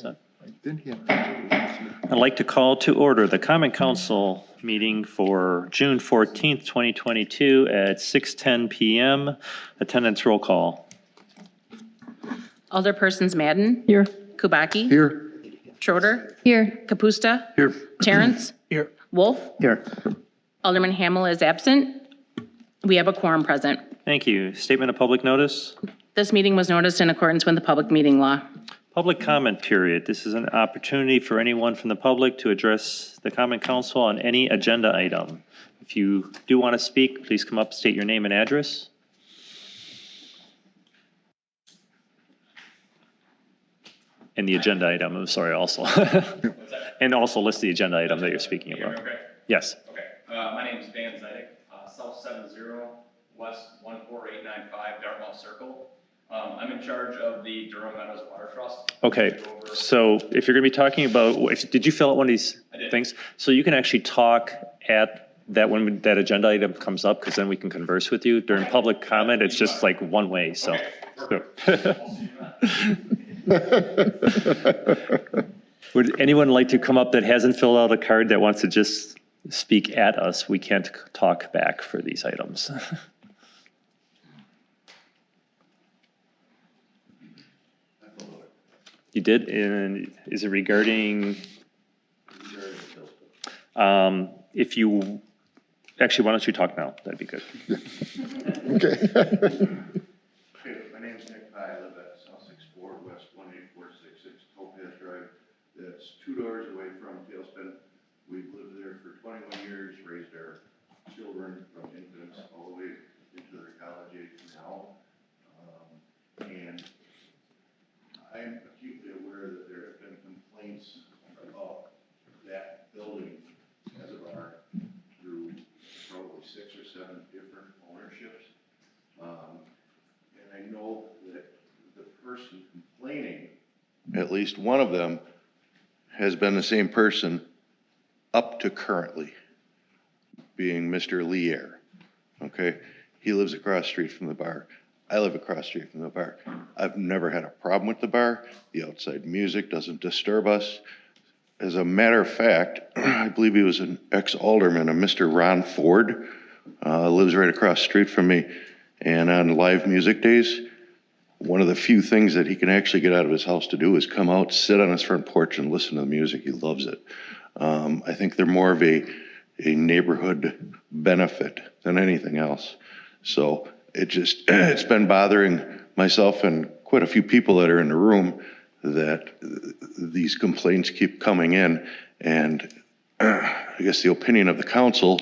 So, I'd like to call to order the Common Council meeting for June 14th, 2022 at 6:10 p.m. Attendance roll call. Alderpersons Madden. Here. Kubaki. Here. Schroeder. Here. Kapusta. Here. Terrence. Here. Wolf. Here. Alderman Hamel is absent. We have a quorum present. Thank you. Statement of public notice. This meeting was noticed in accordance with the public meeting law. Public comment period. This is an opportunity for anyone from the public to address the Common Council on any agenda item. If you do want to speak, please come up, state your name and address. And the agenda item, I'm sorry, also. And also list the agenda item that you're speaking about. Okay. Yes. Okay. My name is Dan Zidek, South 70, West 14895, Dartmouth Circle. I'm in charge of the Durham Meadows Water Trust. Okay, so if you're going to be talking about, did you fill out one of these things? So you can actually talk at that when that agenda item comes up, because then we can converse with you. During public comment, it's just like one way, so. Would anyone like to come up that hasn't filled out a card that wants to just speak at us? We can't talk back for these items. You did, and is it regarding, if you, actually, why don't you talk now? That'd be good. Okay. My name's Nick Pye. I live at South 64 West 18466 Topaz Drive. That's 2 doors away from Tailspin. We've lived there for 21 years, raised our children from infants all the way into their college age now. And I'm acutely aware that there have been complaints about that building as a bar through probably 6 or 7 different ownerships. And I know that the person complaining, at least one of them, has been the same person up to currently, being Mr. Lear. Okay? He lives across the street from the bar. I live across the street from the bar. I've never had a problem with the bar. The outside music doesn't disturb us. As a matter of fact, I believe he was an ex-alderman, a Mr. Ron Ford, lives right across the street from me. And on live music days, one of the few things that he can actually get out of his house to do is come out, sit on his front porch and listen to the music. He loves it. I think they're more of a neighborhood benefit than anything else. So it's been bothering myself and quite a few people that are in the room that these complaints keep coming in. And I guess the opinion of the council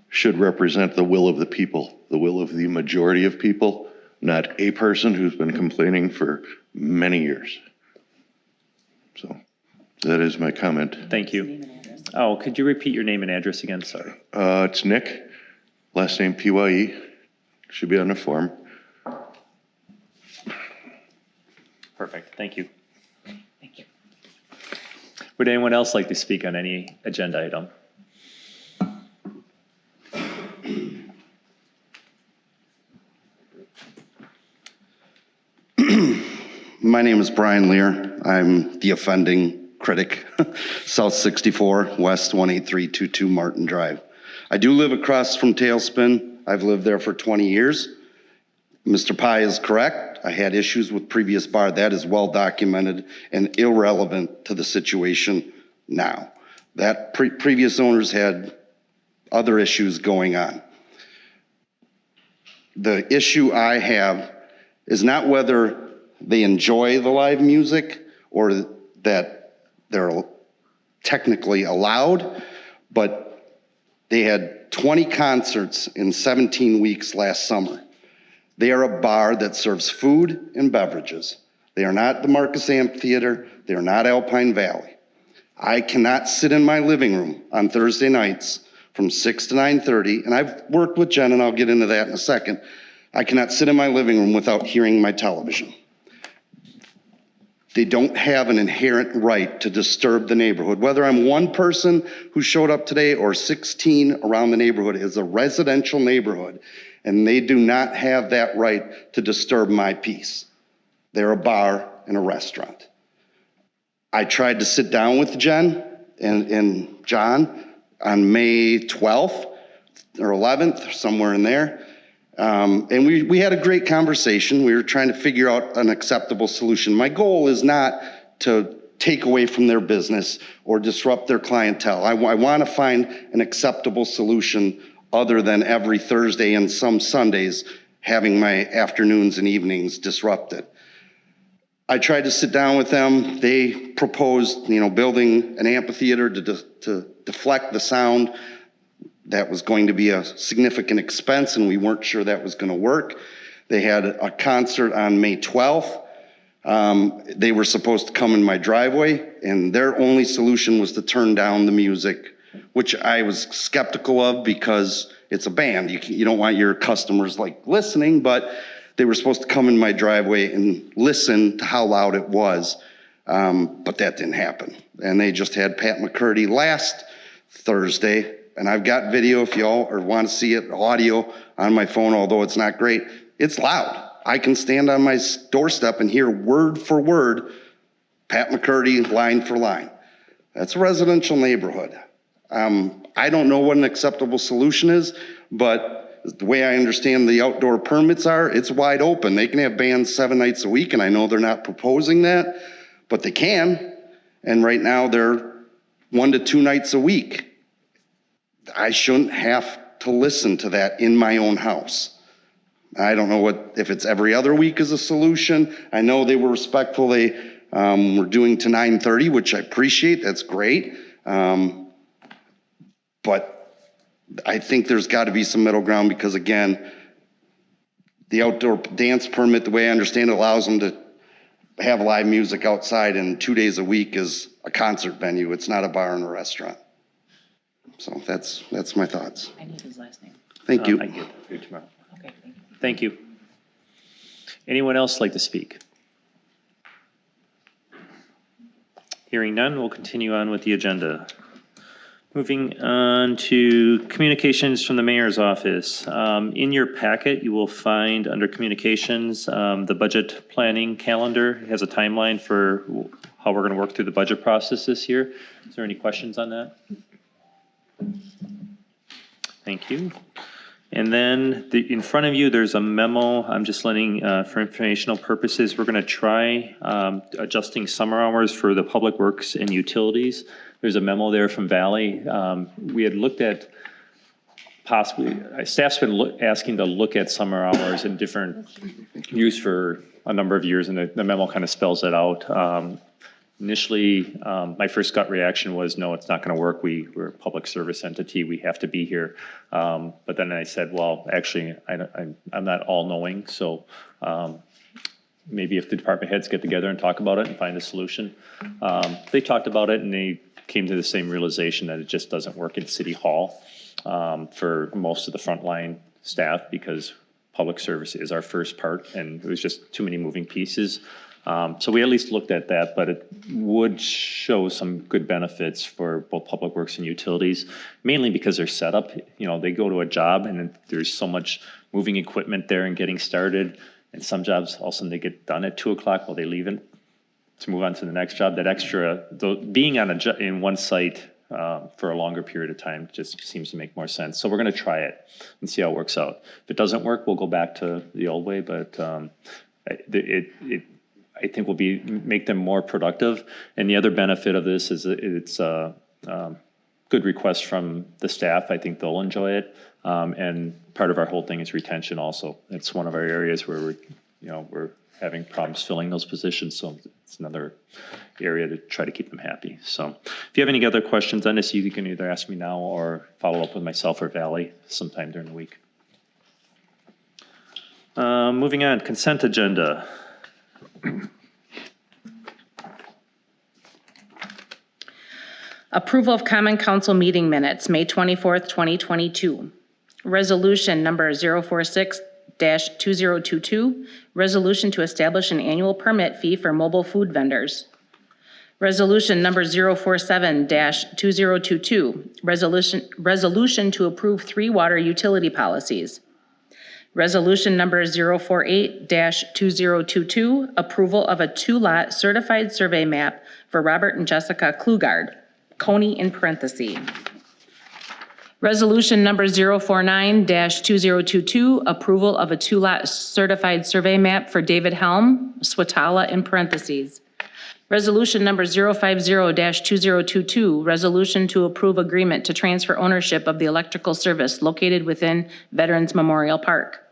should represent the will of the people, the will of the majority of people, not a person who's been complaining for many years. So that is my comment. Thank you. Oh, could you repeat your name and address again? Sorry. It's Nick, last name Pye. Should be on the form. Perfect. Thank you. Thank you. Would anyone else like to speak on any agenda item? My name is Brian Lear. I'm the offending critic, South 64, West 18322 Martin Drive. I do live across from Tailspin. I've lived there for 20 years. Mr. Pye is correct. I had issues with previous bar. That is well documented and irrelevant to the situation now. That previous owners had other issues going on. The issue I have is not whether they enjoy the live music or that they're technically allowed, but they had 20 concerts in 17 weeks last summer. They are a bar that serves food and beverages. They are not the Marcus Amphitheater. They are not Alpine Valley. I cannot sit in my living room on Thursday nights from 6 to 9:30, and I've worked with Jen, and I'll get into that in a second. I cannot sit in my living room without hearing my television. They don't have an inherent right to disturb the neighborhood. Whether I'm one person who showed up today or 16 around the neighborhood, is a residential neighborhood, and they do not have that right to disturb my peace. They're a bar and a restaurant. I tried to sit down with Jen and John on May 12th or 11th, somewhere in there. And we had a great conversation. We were trying to figure out an acceptable solution. My goal is not to take away from their business or disrupt their clientele. I want to find an acceptable solution other than every Thursday and some Sundays having my afternoons and evenings disrupted. I tried to sit down with them. They proposed, building an amphitheater to deflect the sound. That was going to be a significant expense, and we weren't sure that was going to work. They had a concert on May 12th. They were supposed to come in my driveway, and their only solution was to turn down the music, which I was skeptical of because it's a band. You don't want your customers listening, but they were supposed to come in my driveway and listen to how loud it was. But that didn't happen. And they just had Pat McCurdy last Thursday. And I've got video if y'all want to see it, audio on my phone, although it's not great. It's loud. I can stand on my doorstep and hear word for word Pat McCurdy line for line. That's a residential neighborhood. I don't know what an acceptable solution is, but the way I understand the outdoor permits are, it's wide open. They can have bands 7 nights a week, and I know they're not proposing that, but they can. And right now they're 1 to 2 nights a week. I shouldn't have to listen to that in my own house. I don't know if it's every other week is a solution. I know they were respectful. They were doing to 9:30, which I appreciate. That's great. But I think there's got to be some middle ground because, again, the outdoor dance permit, the way I understand it, allows them to have live music outside, and 2 days a week is a concert venue. It's not a bar and a restaurant. So that's my thoughts. I need his last name. Thank you. I get it tomorrow. Okay, thank you. Thank you. Anyone else like to speak? Hearing none, we'll continue on with the agenda. Moving on to communications from the mayor's office. In your packet, you will find under communications, the budget planning calendar. It has a timeline for how we're going to work through the budget process this year. Is there any questions on that? Thank you. And then in front of you, there's a memo. I'm just letting, for informational purposes, we're going to try adjusting summer hours for the public works and utilities. There's a memo there from Valley. We had looked at possibly, staff's been asking to look at summer hours in different use for a number of years, and the memo kind of spells it out. Initially, my first gut reaction was, no, it's not going to work. We're a public service entity. We have to be here. But then I said, well, actually, I'm not all-knowing. So maybe if the department heads get together and talk about it and find a solution. They talked about it, and they came to the same realization that it just doesn't work in City Hall for most of the frontline staff because public service is our first part, and it was just too many moving pieces. So we at least looked at that, but it would show some good benefits for both public works and utilities, mainly because they're set up. They go to a job and there's so much moving equipment there and getting started. And some jobs, all of a sudden they get done at 2 o'clock while they leave it to move on to the next job. That extra, being on in one site for a longer period of time just seems to make more sense. So we're going to try it and see how it works out. If it doesn't work, we'll go back to the old way, but I think will make them more productive. And the other benefit of this is it's a good request from the staff. I think they'll enjoy it. And part of our whole thing is retention also. It's one of our areas where we're having problems filling those positions. So it's another area to try to keep them happy. So if you have any other questions on this, you can either ask me now or follow up with myself or Valley sometime during the week. Moving on, consent agenda. Approval of Common Council meeting minutes, May 24th, 2022. Resolution number 046-2022, resolution to establish an annual permit fee for mobile food vendors. Resolution number 047-2022, resolution to approve 3 water utility policies. Resolution number 048-2022, approval of a two-lot certified survey map for Robert and Jessica Klugard, Coney in parentheses. Resolution number 049-2022, approval of a two-lot certified survey map for David Helm, Swatala in parentheses. Resolution number 050-2022, resolution to approve agreement to transfer ownership of the electrical service located within Veterans Memorial Park.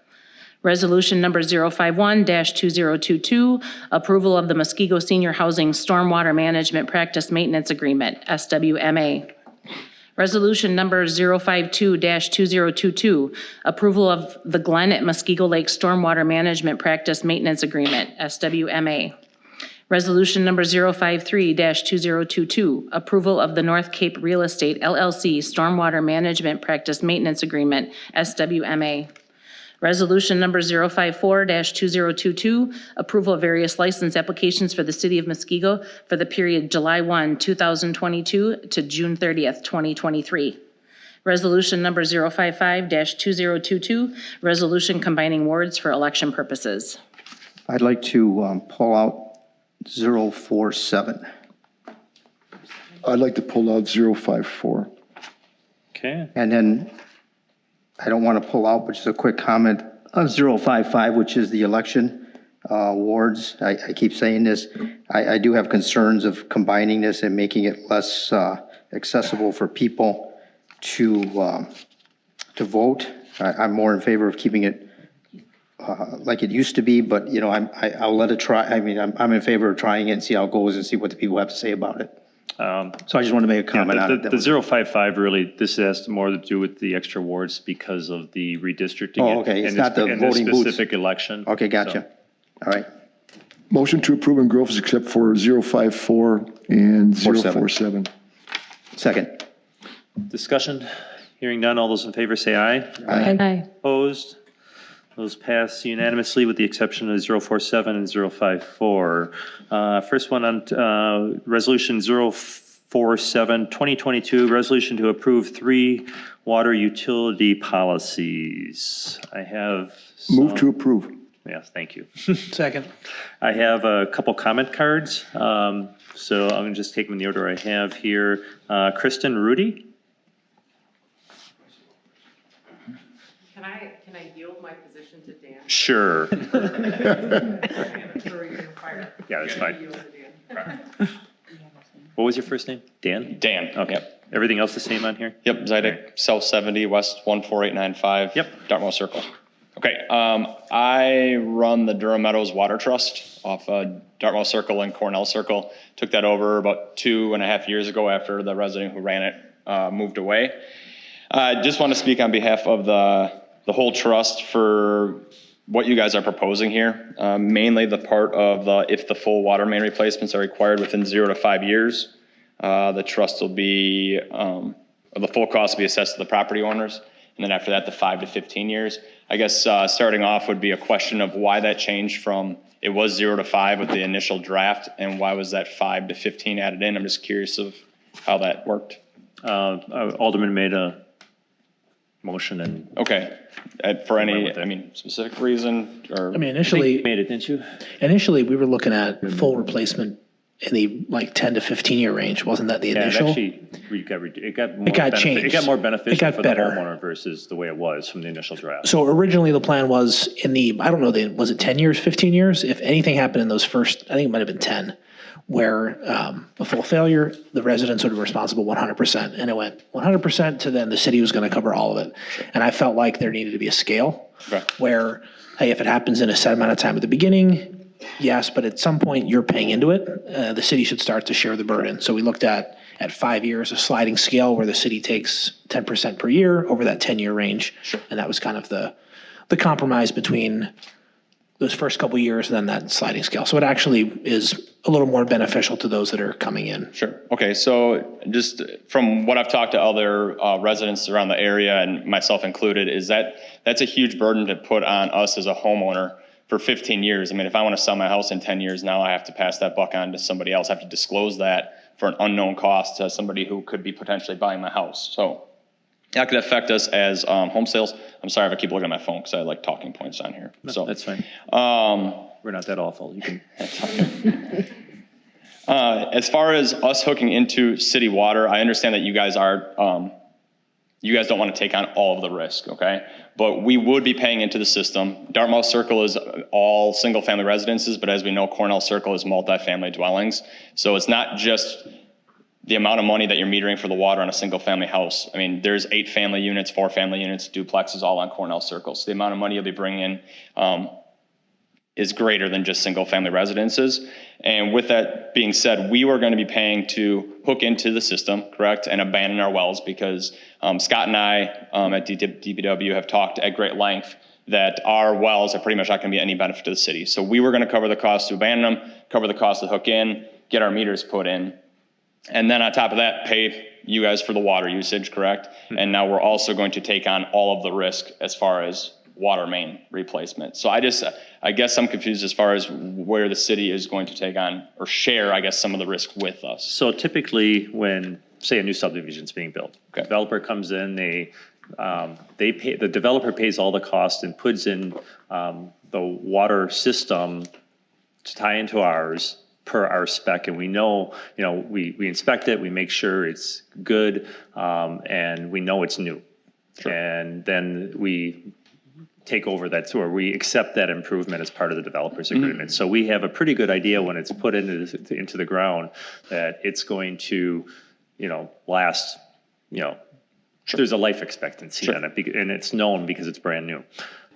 Resolution number 051-2022, approval of the Muskego Senior Housing Stormwater Management Practice Maintenance Agreement, SWMA. Resolution number 052-2022, approval of the Glen at Muskego Lake Stormwater Management Practice Maintenance Agreement, SWMA. Resolution number 053-2022, approval of the North Cape Real Estate LLC Stormwater Management Practice Maintenance Agreement, SWMA. Resolution number 054-2022, approval of various license applications for the City of Muskego for the period July 1, 2022 to June 30th, 2023. Resolution number 055-2022, resolution combining wards for election purposes. I'd like to pull out 047. I'd like to pull out 054. Okay, And then I don't want to pull out, but just a quick comment on 055, which is the election wards. I keep saying this. I do have concerns of combining this and making it less accessible for people to vote. I'm more in favor of keeping it like it used to be, but you know, I'll let it try. I mean, I'm in favor of trying it and see how it goes and see what the people have to say about it. So I just want to make a comment on it. the 055 really, this has more to do with the extra wards because of the redistricting. Oh, okay. It's not the voting booths. Specific election. Okay, gotcha. All right. Motion to approve and growth except for 054 and 047. Second. Discussion, hearing none, all those in favor say aye. Aye. Opposed? Those pass unanimously with the exception of 047 and 054. First one on Resolution 047, 2022, resolution to approve 3 water utility policies. I have. Move to approve. Yes, thank you. Second. I have a couple comment cards. So I'm going to just take them in the order I have here. Kristen Rudy? Can I yield my position to Dan? Sure. I'm gonna throw you in the fire. Yeah, that's I fine. yield to Dan. What was your first name? Dan? Dan. Okay. Yep. Everything else the same on here? Yep, Zidek, South 70, West 14895. Yep. Dartmouth Circle. Okay, I run the Durham Meadows Water Trust off Dartmouth Circle and Cornell Circle. Took that over about 2.5 years ago after the resident who ran it moved away. I just want to speak on behalf of the whole trust for what you guys are proposing here. Mainly the part of if the full water main replacements are required within 0 to 5 years, the trust will be, the full cost will be assessed to the property owners. And then after that, the 5 to 15 years. I guess starting off would be a question of why that changed from, it was 0 to 5 with the initial draft, and why was that 5 to 15 added in? I'm just curious of how that worked. Alderman made a motion and Okay, for any, I mean, specific reason or? I mean, initially, made it, didn't you? we were looking at full replacement in the like 10 to 15 year range. Wasn't that the Yeah, it initial? actually, it got more. got benefit- changed. It got more beneficial It got for the better. homeowner versus the way it was from the initial draft. So originally the plan was in the, I don't know, was it 10 years, 15 years? If anything happened in those first, I think it might have been 10, where a full failure, the residents would be responsible 100%. And it went 100% to then the city was going to cover all of it. And I felt like there needed to be a scale Okay. where, hey, if it happens in a set amount of time at the beginning, yes, but at some point you're paying into it, the city should start to share the burden. So we looked at 5 years, a sliding scale where the city takes 10% per year over that 10-year range. And that was kind of the compromise between those first couple of years and then that sliding scale. So it actually is a little more beneficial to those that are coming in. Sure. Okay, so just from what I've talked to other residents around the area, and myself included, is that's a huge burden to put on us as a homeowner for 15 years. I mean, if I want to sell my house in 10 years now, I have to pass that buck on to somebody else. I have to disclose that for an unknown cost to somebody who could be potentially buying my house. So That could affect us as home sales. I'm sorry if I keep looking at my phone because I like talking points on here. So That's fine. We're not that awful. You can. As far as us hooking into city water, I understand that you guys don't want to take on all of the risk, okay? But we would be paying into the system. Dartmouth Circle is all single-family residences, but as we know, Cornell Circle is multifamily dwellings. So it's not just the amount of money that you're metering for the water on a single-family house. I mean, there's 8 family units, 4 family units, duplexes, all on Cornell Circle. So the amount of money you'll be bringing in is greater than just single-family residences. And with that being said, we were going to be paying to hook into the system, correct, and abandon our wells because Scott and I at DPW have talked at great length that our wells are pretty much not going to be any benefit to the city. So we were going to cover the cost to abandon them, cover the cost to hook in, get our meters put in, and then on top of that, pay you guys for the water usage, correct? And now we're also going to take on all of the risk as far as water main replacement. So I guess I'm confused as far as where the city is going to take on or share, I guess, some of the risk with us. So typically when, say, a new subdivision is being built, Okay. developer comes in, they pay, the developer pays all the cost and puts in the water system to tie into ours per our spec. And we know, we inspect it, we make sure it's good, and we know it's new. Sure. And then we take over that, or we accept that improvement as part of the developer's agreement. So we have a pretty good idea when it's put into the ground that it's going to, last, there's a life expectancy on it, and it's known because it's brand new.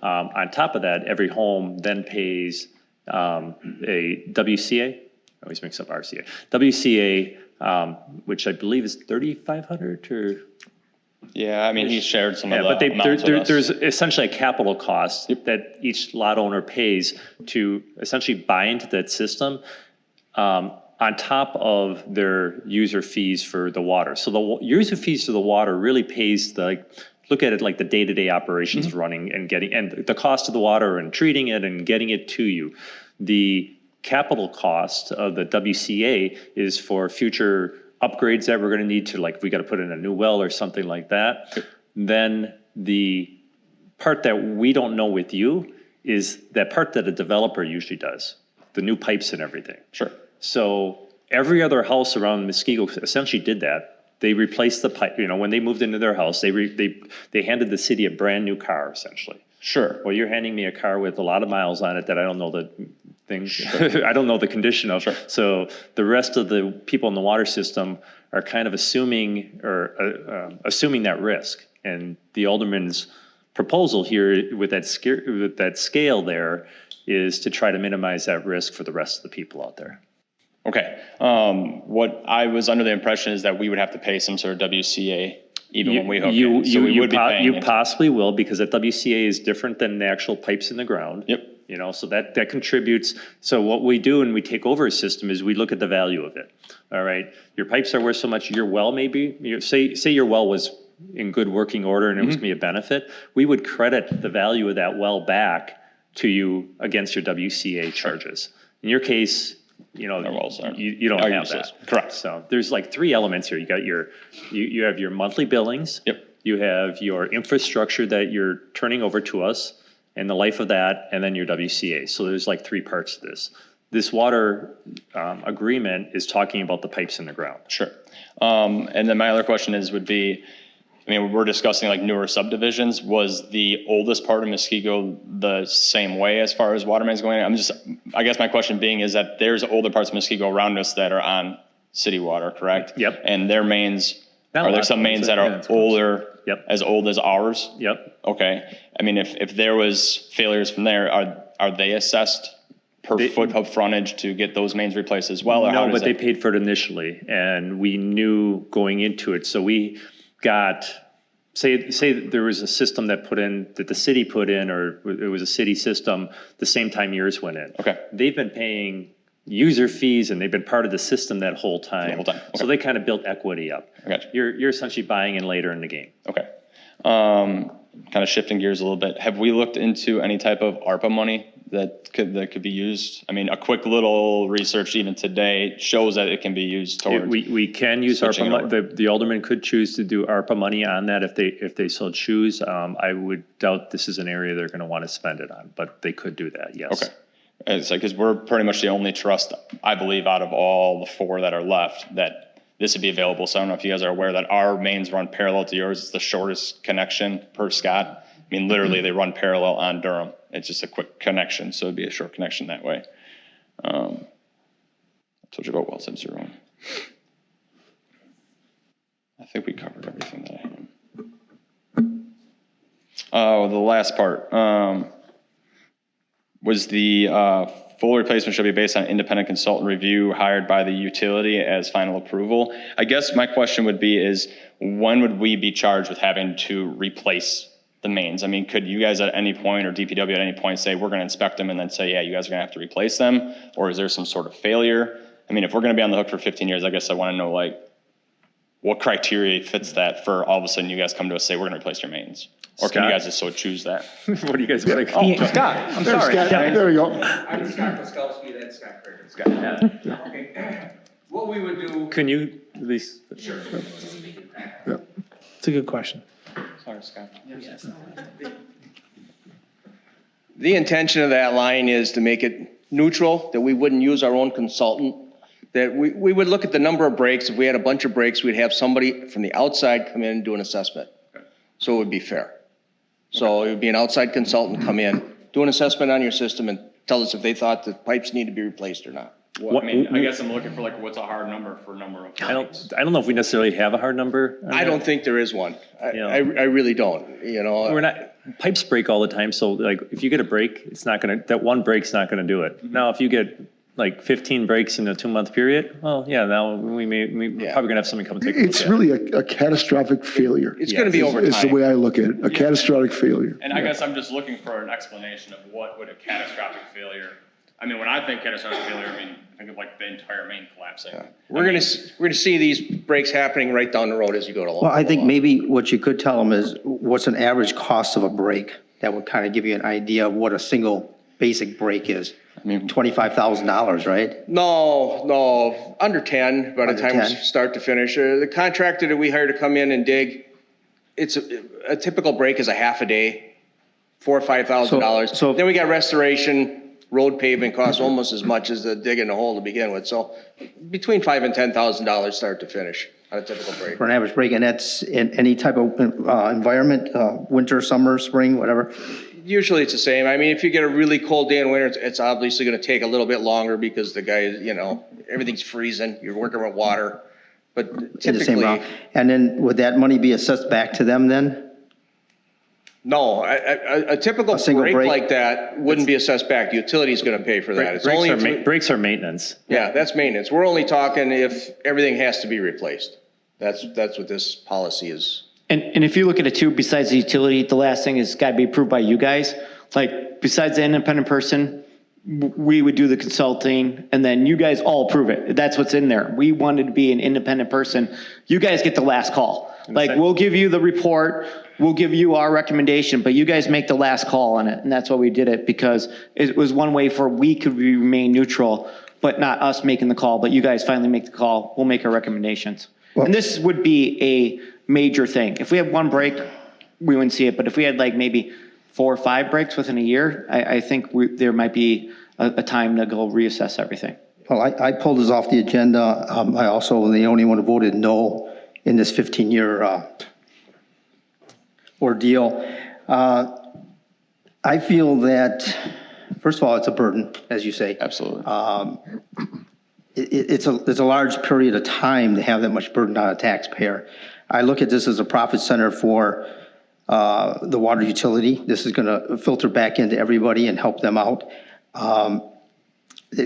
On top of that, every home then pays a WCA. I always mix up RCA. WCA, which I believe is $3,500 or. Yeah, I mean, he shared some of the But amounts with us. there's essentially a capital cost that each lot owner pays to essentially buy into that system on top of their user fees for the water. So the user fees for the water really pays look at it like the day-to-day operations of running and getting, and the cost of the water and treating it and getting it to you. The capital cost of the WCA is for future upgrades that we're going to need to, like, we got to put in a new well or something like that. Then the part that we don't know with you is that part that a developer usually does, the new pipes and everything. Sure. So every other house around Muskego essentially did that. They replaced the pipe, when they moved into their house, they handed the city a brand new car essentially. Sure. Well, you're handing me a car with a lot of miles on it that I don't know the thing. Sure. I don't know the condition of. Sure. So the rest of the people in the water system are kind of assuming that risk. And the alderman's proposal here with that scale there is to try to minimize that risk for the rest of the people out there. Okay. What I was under the impression is that we would have to pay some sort of WCA even when we hook in. So we would be paying. You possibly will, because that WCA is different than the actual pipes in the ground. Yep. So that contributes. So what we do when we take over a system is we look at the value of it. All right. Your pipes are worth so much. Your well maybe, say your well was in good working order and it was going to be a benefit. We would credit the value of that well back to you against your WCA charges. In your case, you don't have that. Correct. So there's like 3 elements here. You got you have your monthly billings. Yep. You have your infrastructure that you're turning over to us and the life of that, and then your WCA. So there's like 3 parts to this. This water agreement is talking about the pipes in the ground. Sure. And then my other question would be, we're discussing like newer subdivisions. Was the oldest part of Muskego the same way as far as water mains going? I guess my question being is that there's older parts of Muskego around us that are on city water, correct? Yep. And their mains, are there some mains that are older, as old as ours? Yep. Okay. If there was failures from there, are they assessed per foot of frontage to get those mains replaced as well? Or no, but they paid for it initially, and we knew going into it. So we got, say there was a system that the city put in, or it was a city system the same time yours went in. Okay. They've been paying user fees and they've been part of the system that whole time. Okay. So they kind of built equity up. Gotcha. You're essentially buying in later in the game. Okay. Kind of shifting gears a little bit. Have we looked into any type of ARPA money that could be used? I mean, a quick little research even today shows that it can be used towards. We can use switching ARPA, over. the alderman could choose to do ARPA money on that if they so choose. I would doubt this is an area they're going to want to spend it on, but they could do that, yes. Okay. It's like, because we're pretty much the only trust, I believe, out of all the 4 that are left, that this would be available. So I don't know if you guys are aware that our mains run parallel to yours. It's the shortest connection per Scott. I mean, literally, they run parallel on Durham. It's just a quick connection, so it'd be a short connection that way. I told you about well said 0. I think we covered everything that I had. Oh, the last part was the full replacement should be based on independent consultant review hired by the utility as final approval. I guess my question would be is, when would we be charged with having to replace the mains? I mean, could you guys at any point, or DPW at any point, say we're going to inspect them and then say, yeah, you guys are going to have to replace them? Or is there some sort of failure? I mean, if we're going to be on the hook for 15 years, I guess I want to know, like, what criteria fits that for all of a sudden you guys come to us and say, we're going to replace your mains? Or can you guys just so choose that? What do you guys want to? Scott, I'm sorry. There we go. I'm Scott Koskowski, that's Scott Cricket. Scott. Okay. What we would do. Can you at least? Sure. It's a good question. Sorry, Scott. The intention of that line is to make it neutral, that we wouldn't use our own consultant, that we would look at the number of breaks. If we had a bunch of breaks, we'd have somebody from the outside come in and do an assessment. So it would be fair. So it would be an outside consultant come in, do an assessment on your system and tell us if they thought the pipes need to be replaced or not. I mean, I guess I'm looking for like, what's a hard number for number of breaks? I don't know if we necessarily have a hard number. I don't think there is one. Yeah. I really don't, you know. We're not, pipes break all the time, so like, if you get a break, it's not gonna, that one break's not gonna do it. Now, if you get like 15 breaks in a 2-month period, well, yeah, now we're probably gonna have somebody come and take a look It's at really a catastrophic failure. It's going to be over Is the time. way I look at it, a catastrophic failure. And I guess I'm just looking for an explanation of what would a catastrophic failure, I mean, when I think catastrophic failure, I mean, I think of like the entire main collapsing. We're going to see these breaks happening right down the road as you go along. Well, I think maybe what you could tell them is what's an average cost of a break? That would kind of give you an idea of what a single basic break is. I mean, $25,000, right? No, under 10 by the Under time we 10? start to finish. The contractor that we hired to come in and dig, it's a typical break is a half a day, $4,000 or $5,000. So- Then we got restoration, road paving costs almost as much as the digging the hole to begin with. So between $5,000 and $10,000 start to finish on a typical break. For an average break, and that's in any type of environment, winter, summer, spring, whatever. Usually it's the same. I mean, if you get a really cold day in winter, it's obviously going to take a little bit longer because the guy, you know, everything's freezing. You're working with water. But In the same typically, round. And then would that money be assessed back to them then? no, a typical A single break break? like that wouldn't be assessed back. The utility's going to pay for that. It's only, breaks are maintenance. yeah, that's maintenance. We're only talking if everything has to be replaced. That's what this policy is. And if you look at it too, besides the utility, the last thing is got to be approved by you guys. Like, besides the independent person, we would do the consulting, and then you guys all approve it. That's what's in there. We wanted to be an independent person. You guys get the last call. Like, we'll give you the report, we'll give you our recommendation, but you guys make the last call on it. And that's why we did it, because it was one way for we could remain neutral, but not us making the call, but you guys finally make the call. We'll make our recommendations. And this would be a major thing. If we had one break, we wouldn't see it. But if we had like maybe 4 or 5 breaks within a year, I think there might be a time to go reassess everything. Well, I pulled this off the agenda. I also am the only one who voted no in this 15-year ordeal. I feel that, first of all, it's a burden, as you say. absolutely. It's a large period of time to have that much burden on a taxpayer. I look at this as a profit center for the water utility. This is going to filter back into everybody and help them out. A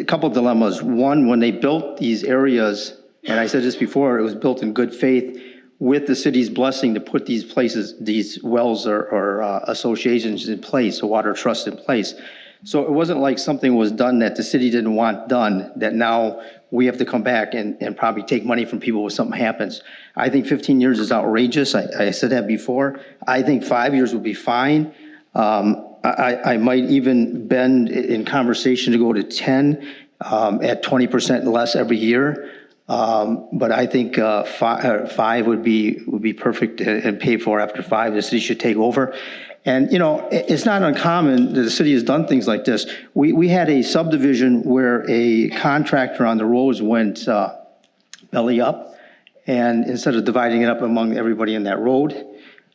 couple of dilemmas. One, when they built these areas, and I said this before, it was built in good faith with the city's blessing to put these places, these wells or associations in place, a water trust in place. So it wasn't like something was done that the city didn't want done, that now we have to come back and probably take money from people when something happens. I think 15 years is outrageous. I said that before. I think 5 years would be fine. I might even bend in conversation to go to 10 at 20% less every year. But I think five would be perfect and paid for after 5. The city should take over. And, you know, it's not uncommon that the city has done things like this. We had a subdivision where a contractor on the roads went belly up, and instead of dividing it up among everybody in that road,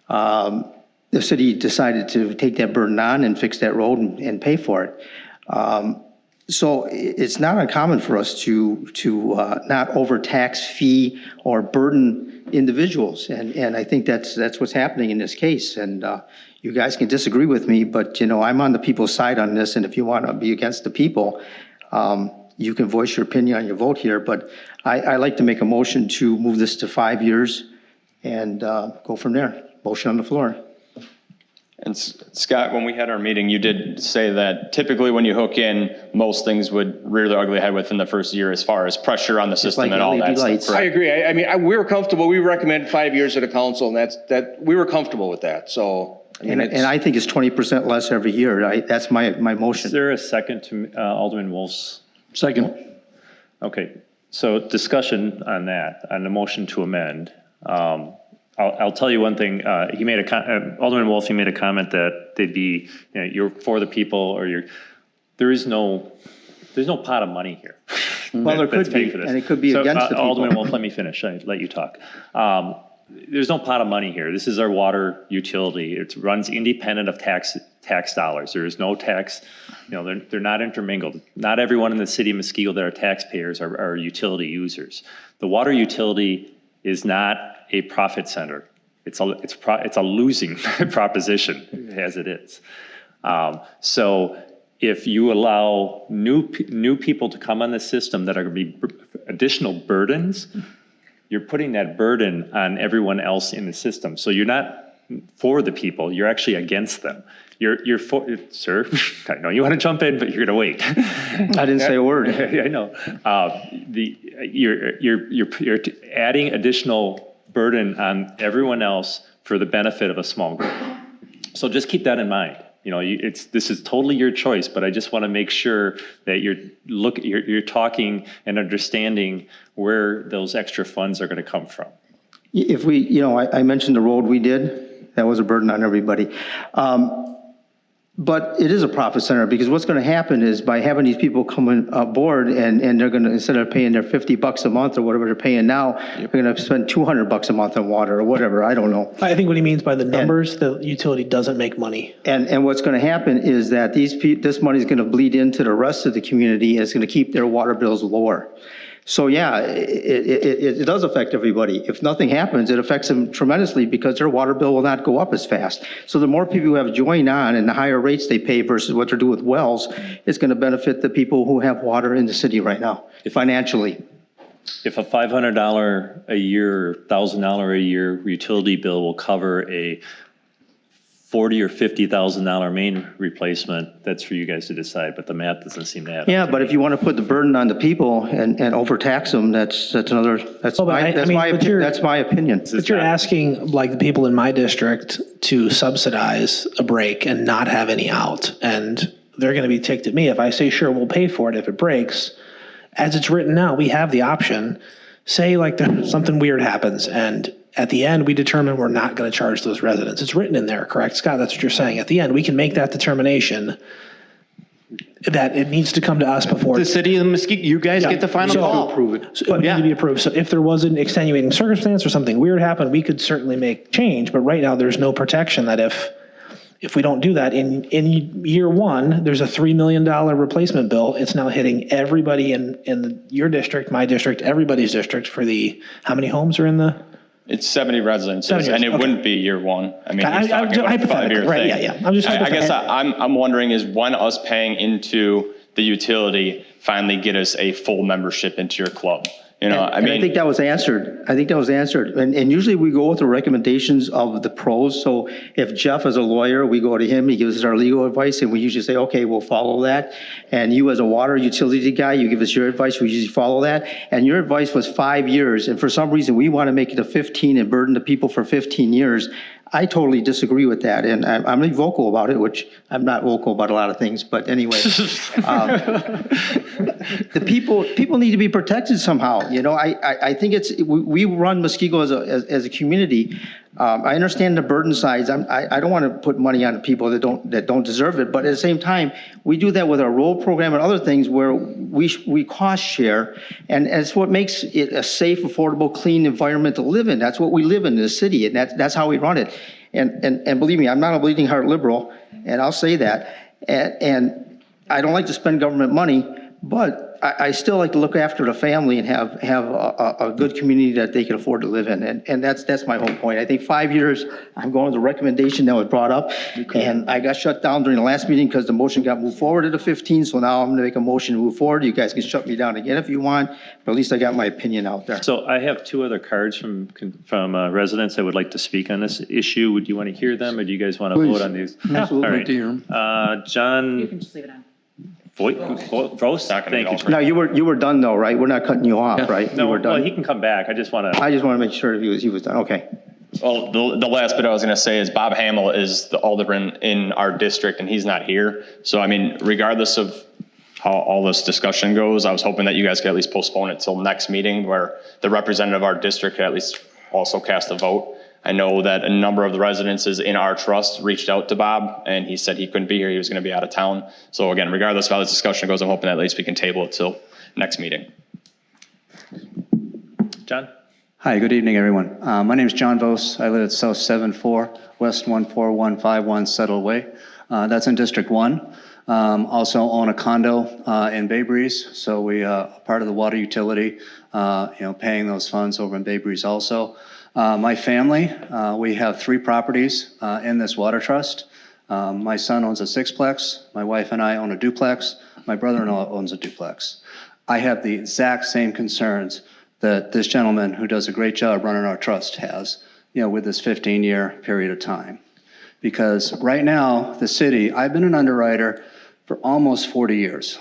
the city decided to take that burden on and fix that road and pay for it. So it's not uncommon for us to not overtax, fee, or burden individuals, and I think that's what's happening in this case. And you guys can disagree with me, but you know I'm on the people's side on this. And if you want to be against the people, you can voice your opinion on your vote here. But I like to make a motion to move this to 5 years and go from there. Motion on the floor. And Scott, when we had our meeting, you did say that typically when you hook in, most things would rear their ugly head within the first year as far as pressure on the system like and all LED that lights. stuff. I agree. I mean, we were comfortable. We recommend 5 years at a council, and we were comfortable with that. So, I mean, And I think it's 20% less every year. That's my Is motion. there a second to Alderman Wolf's? Second. Okay, so discussion on that, on the motion to amend. I'll tell you one thing. He made Alderman Wolf, he made a comment that they'd be, you know, you're for the people, or there's no pot of money here. Well, there that's could paying be, for this. and it could be So, against the people. Alderman Wolf, let me finish. I let you talk. There's no pot of money here. This is our water utility. It runs independent of tax dollars. There is no tax, you know, they're not intermingled. Not everyone in the city of Muskego that are taxpayers are utility users. The water utility is not a profit center. It's a losing proposition as it is. So if you allow new people to come on the system that are going to be additional burdens, you're putting that burden on everyone else in the system. So you're not for the people, you're actually against them. You're for, sir, I know you want to jump in, but you're going to wait. I didn't say a word. I know. You're adding additional burden on everyone else for the benefit of a small group. So just keep that in mind. You know, this is totally your choice, but I just want to make sure that you're talking and understanding where those extra funds are going to come from. If we, you know, I mentioned the road we did, that was a burden on everybody. But it is a profit center, because what's going to happen is by having these people coming aboard and they're going to, instead of paying their $50 a month or whatever they're paying now, they're going to spend $200 a month on water or whatever. I don't know. I think what he means by the numbers, the utility doesn't make money. And what's going to happen is that this money is going to bleed into the rest of the community, and it's going to keep their water bills lower. So yeah, it does affect everybody. If nothing happens, it affects them tremendously, because their water bill will not go up as fast. So the more people who have joined on and the higher rates they pay versus what they're doing with wells, it's going to benefit the people who have water in the city right now, financially. If a $500 a year, $1,000 a year utility bill will cover a $40,000 or $50,000 main replacement, that's for you guys to decide, but the math doesn't seem to add up. Yeah, but if you want to put the burden on the people and overtax them, that's my opinion. But you're asking like the people in my district to subsidize a break and not have any out. And they're going to be ticked at me if I say, sure, we'll pay for it if it breaks. As it's written now, we have the option. Say like something weird happens, and at the end, we determine we're not going to charge those residents. It's written in there, correct, Scott? That's what you're saying. At the end, we can make that determination that it needs to come to us before. The city of Muskego, you guys get the final call. Approve it. So it needs to be approved. So if there was an extenuating circumstance or something weird happened, we could certainly make change. But right now, there's no protection that if we don't do that, in year one, there's a $3 million replacement bill. It's now hitting everybody in your district, my district, everybody's district for how many homes are in the? It's 70 residences, 70, and it okay. wouldn't be year one. I mean, I- he's talking about a 5-year right, thing. yeah. I'm just I guess hypothetical. I'm wondering is when us paying into the utility finally get us a full membership into your club? You know, I mean, I think that was answered. And usually we go with the recommendations of the pros. So if Jeff is a lawyer, we go to him, he gives us our legal advice, and we usually say, okay, we'll follow that. And you as a water utility guy, you give us your advice, we usually follow that. And your advice was 5 years. And for some reason, we want to make it a 15 and burden the people for 15 years. I totally disagree with that, and I'm vocal about it, which I'm not vocal about a lot of things, but anyway. The people need to be protected somehow, you know, I think we run Muskego as a community. I understand the burden sides. I don't want to put money on people that don't deserve it, but at the same time, we do that with our road program and other things where we cost share, and it's what makes it a safe, affordable, clean environment to live in. That's what we live in the city, and that's how we run it. And believe me, I'm not a bleeding heart liberal, and I'll say that. And I don't like to spend government money, but I still like to look after the family and have a good community that they can afford to live in. And that's my whole point. I think 5 years, I'm going with the recommendation that was brought up. And I got shut down during the last meeting because the motion got moved forward to the 15th. So now I'm gonna make a motion to move forward. You guys can shut me down again if you want, but at least I got my opinion out there. So I have two other cards from residents that would like to speak on this issue. Would you want to hear them, or do you guys want to vote on these? Absolutely. All Like to hear 'em. right. John You can just leave it on. Vost? Not gonna be Thank you. Now, you were done though, right? We're not cutting you off, right? You No, were well, done. he can come back. I just want to. I just want to make sure that he was done. Okay. Well, the last bit I was going to say is Bob Hamill is the alderman in our district, and he's not here. So, I mean, regardless of how all this discussion goes, I was hoping that you guys could at least postpone it till next meeting where the representative of our district could at least also cast a vote. I know that a number of the residences in our trust reached out to Bob, and he said he couldn't be here. He was going to be out of town. So again, regardless of how this discussion goes, I'm hoping that at least we can table it till next meeting. John? Hi, good evening, everyone. My name is John Vos. I live at South 74, West 14151 Settle Way. That's in District 1. Also own a condo in Bay Breeze, so we are part of the water utility, paying those funds over in Bay Breeze also. My family, we have 3 properties in this water trust. My son owns a 6-plex. My wife and I own a duplex. My brother-in-law owns a duplex. I have the exact same concerns that this gentleman who does a great job running our trust has, with this 15-year period of time. Because right now, the city, I've been an underwriter for almost 40 years.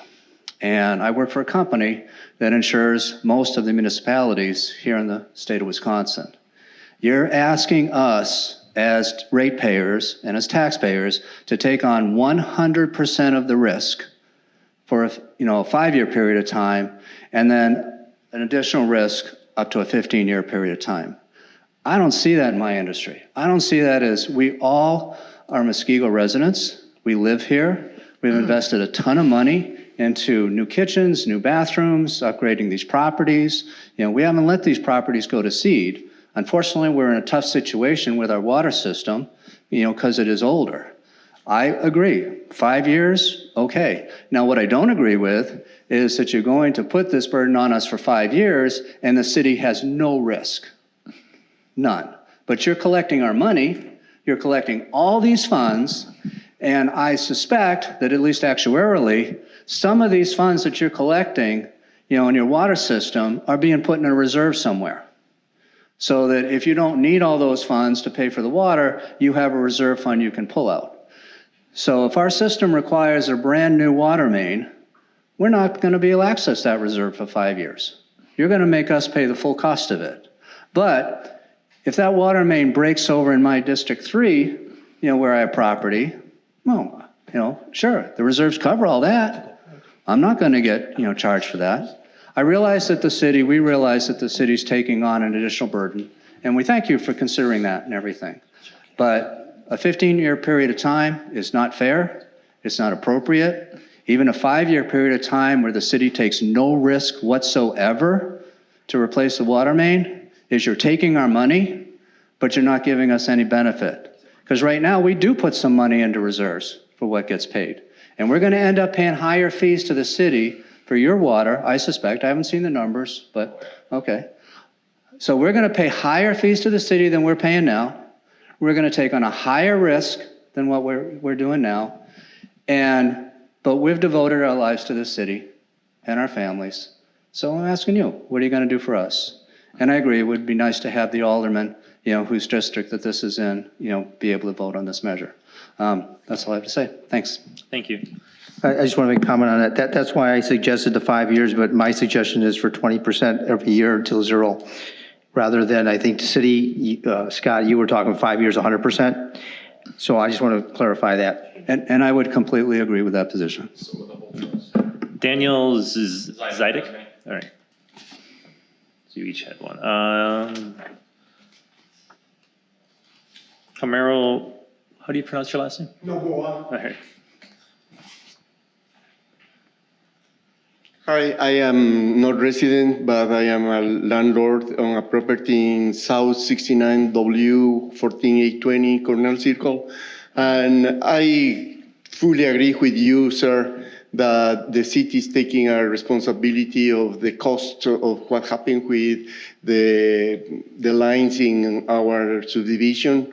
And I work for a company that insures most of the municipalities here in the state of Wisconsin. You're asking us as ratepayers and as taxpayers to take on 100% of the risk for a 5-year period of time, and then an additional risk up to a 15-year period of time. I don't see that in my industry. I don't see that as we all are Muskego residents. We live here. We've invested a ton of money into new kitchens, new bathrooms, upgrading these properties. We haven't let these properties go to seed. Unfortunately, we're in a tough situation with our water system, because it is older. I agree. 5 years, okay. Now, what I don't agree with is that you're going to put this burden on us for 5 years and the city has no risk. None. But you're collecting our money, you're collecting all these funds, and I suspect that at least actuarially, some of these funds that you're collecting, in your water system are being put in a reserve somewhere. So that if you don't need all those funds to pay for the water, you have a reserve fund you can pull out. So if our system requires a brand new water main, we're not going to be able to access that reserve for 5 years. You're going to make us pay the full cost of it. But if that water main breaks over in my District 3, where I have property, well, sure, the reserves cover all that. I'm not going to get, charged for that. We realize that the city's taking on an additional burden, and we thank you for considering that and everything. But a 15-year period of time is not fair. It's not appropriate. Even a 5-year period of time where the city takes no risk whatsoever to replace the water main is you're taking our money, but you're not giving us any benefit. Because right now, we do put some money into reserves for what gets paid. And we're going to end up paying higher fees to the city for your water, I suspect. I haven't seen the numbers, but okay. So we're going to pay higher fees to the city than we're paying now. We're going to take on a higher risk than what we're doing now. But we've devoted our lives to the city and our families. So I'm asking you, what are you going to do for us? And I agree, it would be nice to have the alderman, whose district that this is in, be able to vote on this measure. That's all I have to say. Thanks. Thank you. I just want to make a comment on that. That's why I suggested the 5 years, but my suggestion is for 20% every year until zero. rather than, I think, the city, Scott, you were talking 5 years, 100%. So I just want to clarify that. And I would completely agree with that position. Daniel Zidek? All right. So you each had one. Camaro, how do you pronounce your last name? No, go on. All right. Hi, I am not resident, but I am a landlord on a property in South 69W 14820 Cornell Circle. And I fully agree with you, sir, that the city is taking a responsibility of the cost of what happened with the lines in our subdivision.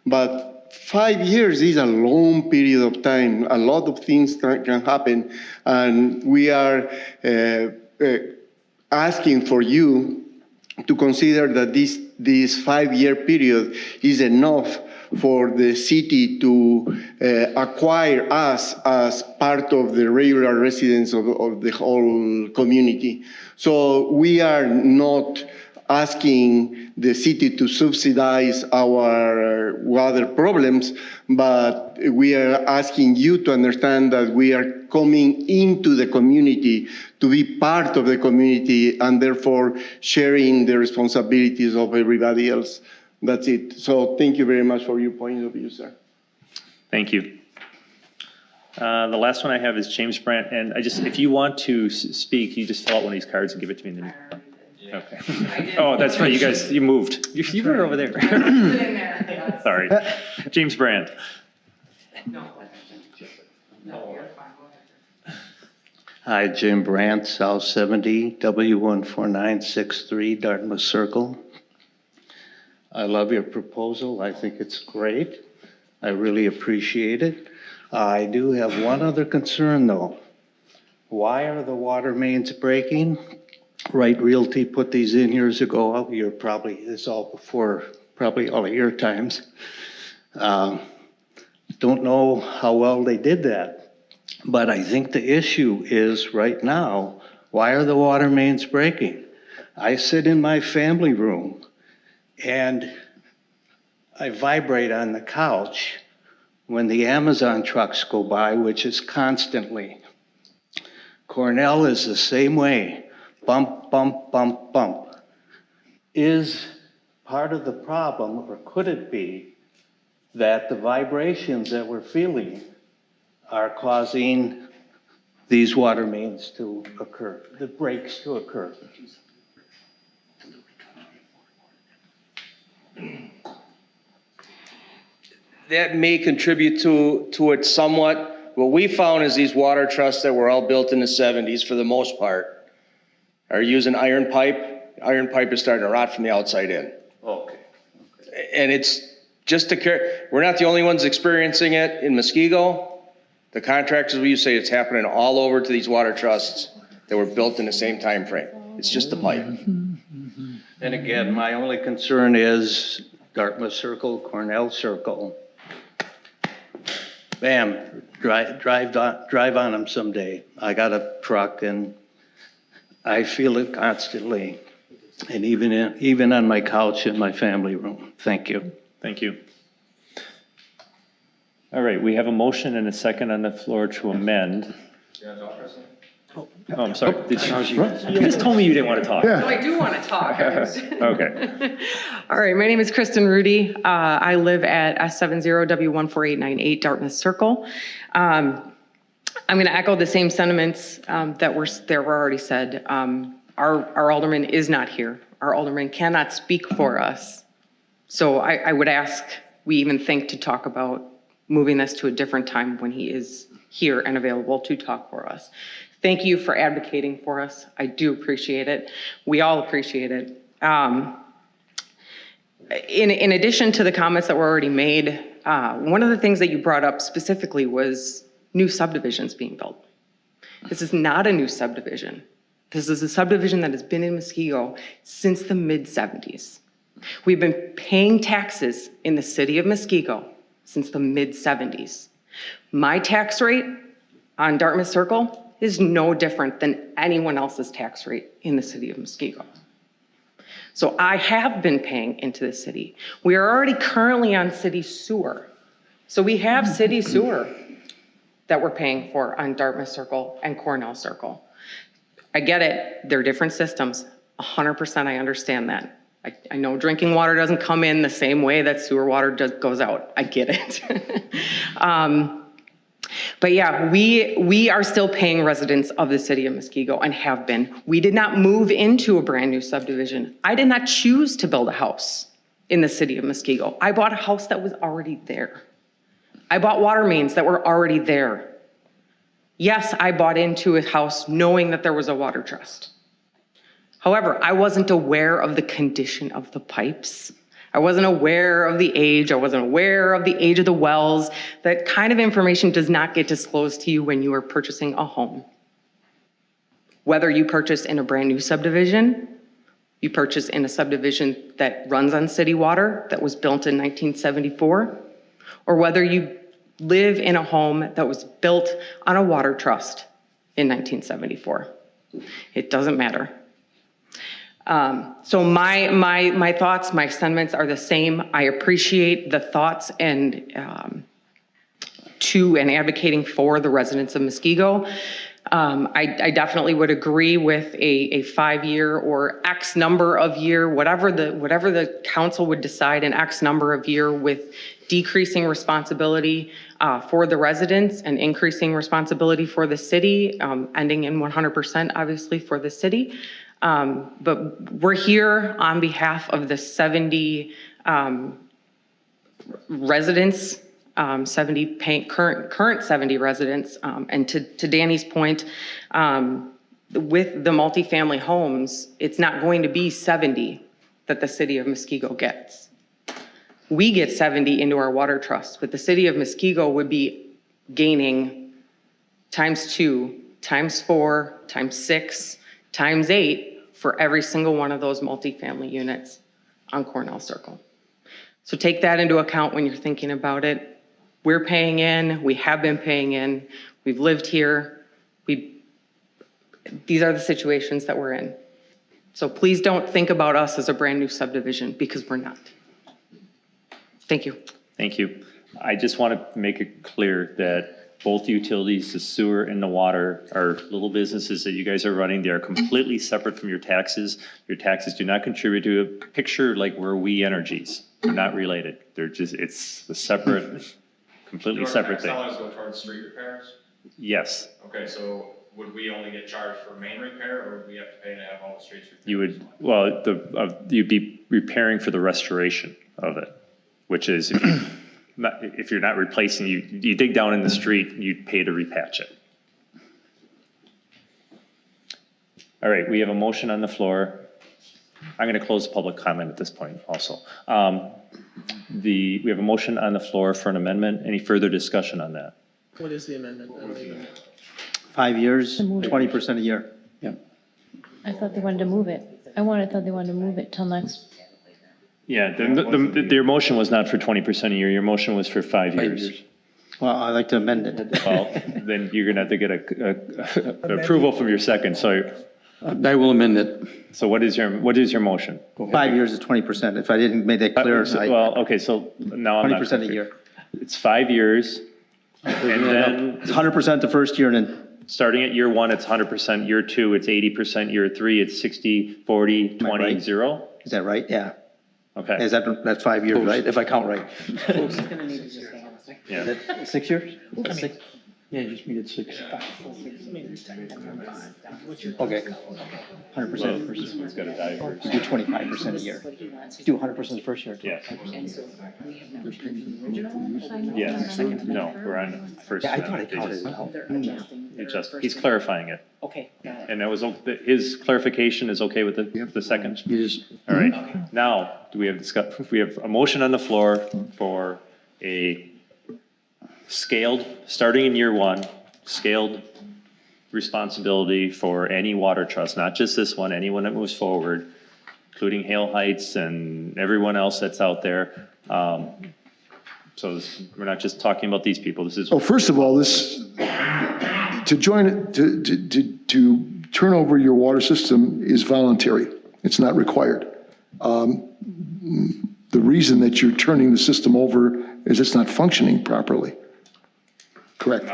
But 5 years is a long period of time. A lot of things can happen. And we are asking for you to consider that this 5-year period is enough for the city to acquire us as part of the regular residents of the whole community. So we are not asking the city to subsidize our water problems, but we are asking you to understand that we are coming into the community to be part of the community and therefore sharing the responsibilities of everybody else. That's it. So thank you very much for your point of view, sir. Thank you. The last one I have is James Brandt, and if you want to speak, you just fill out one of these cards and give it to me. Okay. Oh, that's right. You moved. You were over there. Sorry. James Brandt. No, you're fine. Go ahead. Hi, Jim Brandt, South 70, W14963, Dartmouth Circle. I love your proposal. I think it's great. I really appreciate it. I do have one other concern, though. Why are the water mains breaking? Wright Realty put these in years ago. It's all before probably all of your times. Don't know how well they did that. But I think the issue is right now, why are the water mains breaking? I sit in my family room and I vibrate on the couch when the Amazon trucks go by, which is constantly. Cornell is the same way. Bump, bump, bump, bump. Is part of the problem, or could it be, that the vibrations that we're feeling are causing these water mains to occur, the breaks to occur? That may contribute to it somewhat. What we found is these water trusts that were all built in the 70s, for the most part, are using iron pipe. Iron pipe is starting to rot from the outside in. Okay. And it's just to care. We're not the only ones experiencing it in Muskego. The contractors, we say it's happening all over to these water trusts that were built in the same time frame. It's just the pipe. And again, my only concern is Dartmouth Circle, Cornell Circle. Bam, drive on them someday. I got a truck and I feel it constantly, and even on my couch in my family room. Thank you. Thank you. All right, we have a motion and a second on the floor to amend. Oh, I'm sorry. You just told me you didn't want to talk. No, I do want to talk. Okay. All right, my name is Kristen Rudy. I live at S70W14898 Dartmouth Circle. I'm going to echo the same sentiments that were already said. Our alderman is not here. Our alderman cannot speak for us. So I would ask we even think to talk about moving this to a different time when he is here and available to talk for us. Thank you for advocating for us. I do appreciate it. We all appreciate it. In addition to the comments that were already made, one of the things that you brought up specifically was new subdivisions being built. This is not a new subdivision. This is a subdivision that has been in Muskego since the mid-70s. We've been paying taxes in the city of Muskego since the mid-70s. My tax rate on Dartmouth Circle is no different than anyone else's tax rate in the city of Muskego. So I have been paying into the city. We are already currently on city sewer. So we have city sewer that we're paying for on Dartmouth Circle and Cornell Circle. I get it, they're different systems, 100% I understand that. I know drinking water doesn't come in the same way that sewer water goes out, I get it. But yeah, we are still paying residents of the city of Muskego and have been. We did not move into a brand new subdivision. I did not choose to build a house in the city of Muskego. I bought a house that was already there. I bought water mains that were already there. Yes, I bought into a house knowing that there was a water trust. However, I wasn't aware of the condition of the pipes. I wasn't aware of the age. I wasn't aware of the age of the wells. That kind of information does not get disclosed to you when you are purchasing a home. Whether you purchase in a brand new subdivision, you purchase in a subdivision that runs on city water that was built in 1974, or whether you live in a home that was built on a water trust in 1974. It doesn't matter. So my thoughts, my sentiments are the same. I appreciate the thoughts and to and advocating for the residents of Muskego. I definitely would agree with a 5-year or X number of year, whatever the council would decide, an X number of year with decreasing responsibility for the residents and increasing responsibility for the city, ending in 100% obviously for the city. But we're here on behalf of the 70 residents, 70 current 70 residents, and to Danny's point, with the multifamily homes, it's not going to be 70 that the city of Muskego gets. We get 70 into our water trust, but the city of Muskego would be gaining ×2, ×4, ×6, ×8 for every single one of those multifamily units on Cornell Circle. So take that into account when you're thinking about it. We're paying in, we have been paying in, we've lived here. These are the situations that we're in. So please don't think about us as a brand new subdivision, because we're not. Thank you. Thank you. I just want to make it clear that both utilities, the sewer and the water, are little businesses that you guys are running. They are completely separate from your taxes. Your taxes do not contribute to a picture like we're We Energies. They're not related. They're just, it's a separate, completely separate thing. Dollars go towards street repairs? Yes. Okay, so would we only get charged for main repair, or would we have to pay to have all the streets repaired? You would, well, you'd be repairing for the restoration of it, which is if you're not replacing, you dig down in the street, you'd pay to repatch it. All right, we have a motion on the floor. I'm going to close public comment at this point also. We have a motion on the floor for an amendment. Any further discussion on that? What is the amendment? 5 years, 20% a year. Yeah. I thought they wanted to move it. thought they wanted to move it till next. Yeah, your motion was not for 20% a year. Your motion was for 5 years. Well, I'd like to amend it. Well, then you're going to have to get a approval from your second. So I will amend it. So what is your motion? 5 years is 20%. If I didn't make that clear, well, okay. So now I'm 20% a year. It's 5 years, and then it's 100% the first year, and then starting at year 1, it's 100%. Year 2, it's 80%. Year 3, it's 60, 40, 20, right? 0. Is that right? Yeah. Okay. Is that's 5 years, right? If I count right. Yeah. Is that 6 years? Yeah, just meet at 6. Okay. 100% first year. It's got to die first. Do 25% a year. Do 100% the first year. Yeah. Yes. No, we're on first. Yeah, I thought I counted it out. He's clarifying it. Okay, got it. And that was, his clarification is okay with the second? Yes. All right. Now, we have a motion on the floor for a scaled, starting in year 1, scaled responsibility for any water trust, not just this one, anyone that moves forward, including Hale Heights and everyone else that's out there. So we're not just talking about these people. This is. Oh, first of all, to turn over your water system is voluntary. It's not required. The reason that you're turning the system over is it's not functioning properly. Correct.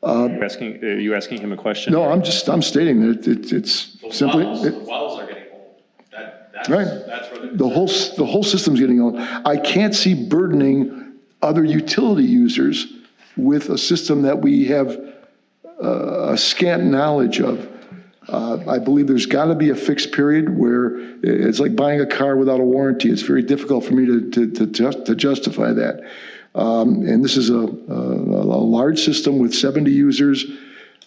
Are you asking him a question? No, I'm stating that it's simply. The wells are getting old. That's Right. That's where The whole system's getting old. I can't see burdening other utility users with a system that we have a scant knowledge of. I believe there's got to be a fixed period where it's like buying a car without a warranty. It's very difficult for me to justify that. And this is a large system with 70 users.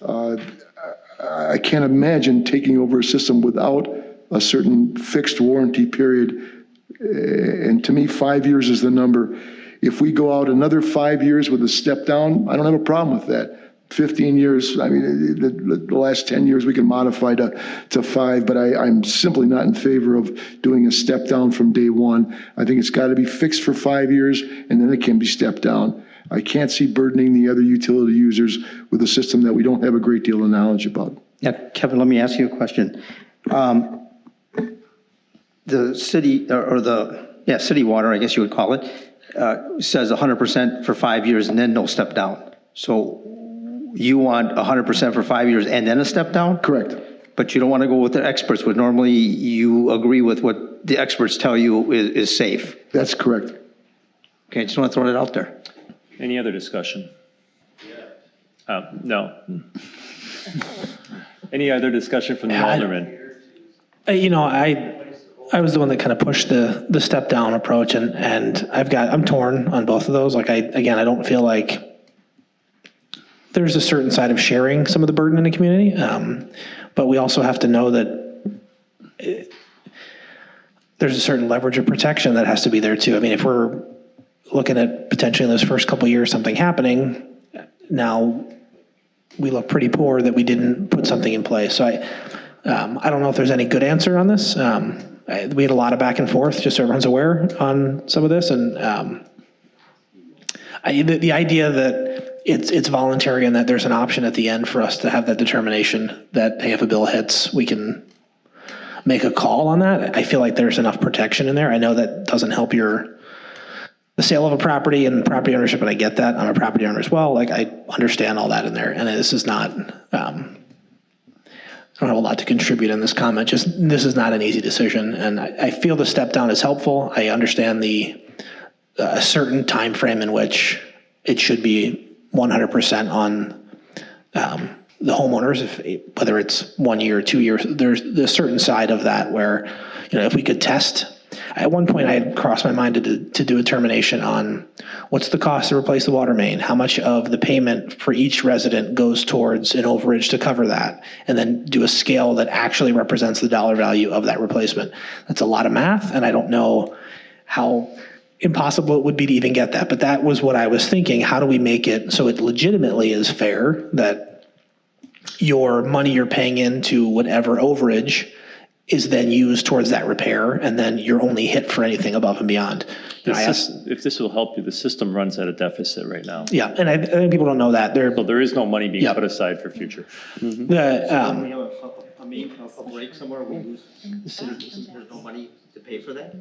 I can't imagine taking over a system without a certain fixed warranty period. And to me, 5 years is the number. If we go out another 5 years with a step down, I don't have a problem with that. 15 years, I mean, the last 10 years we can modify to 5, but I'm simply not in favor of doing a step down from day one. I think it's got to be fixed for 5 years and then it can be stepped down. I can't see burdening the other utility users with a system that we don't have a great deal of knowledge about. Yeah, Kevin, let me ask you a question. The city, city water, I guess you would call it, says 100% for 5 years and then no step down. So you want 100% for 5 years and then a step down? Correct. But you don't want to go with the experts, but normally you agree with what the experts tell you is safe. That's correct. Okay, I just want to throw that out there. Any other discussion? No. Any other discussion from the alderman? I was the one that kind of pushed the step down approach, and I'm torn on both of those. Like I don't feel like there's a certain side of sharing some of the burden in the community, but we also have to know that there's a certain leverage of protection that has to be there too. I mean, if we're looking at potentially in those first couple of years something happening, now we look pretty poor that we didn't put something in place. So I don't know if there's any good answer on this. We had a lot of back and forth, just so everyone's aware, on some of this, and the idea that it's voluntary and that there's an option at the end for us to have that determination that, hey, if a bill hits, we can make a call on that. I feel like there's enough protection in there. I know that doesn't help the sale of a property and property ownership, and I get that. I'm a property owner as well. Like, I understand all that in there, and this is not, I don't have a lot to contribute in this comment. Just, this is not an easy decision, and I feel the step down is helpful. I understand a certain time frame in which it should be 100% on the homeowners, whether it's 1 year or 2 years. There's a certain side of that where, if we could test. At one point, I had crossed my mind to do a determination on what's the cost to replace the water main, how much of the payment for each resident goes towards an overage to cover that, and then do a scale that actually represents the dollar value of that replacement. That's a lot of math, and I don't know how impossible it would be to even get that, but that was what I was thinking. How do we make it so it legitimately is fair, that your money you're paying into whatever overage is then used towards that repair, and then you're only hit for anything above and beyond. If this will help you, the system runs at a deficit right now. Yeah, and I think people don't know that. So there is no money being put aside for future. We have a break somewhere, we lose the city, there's no money to pay for that?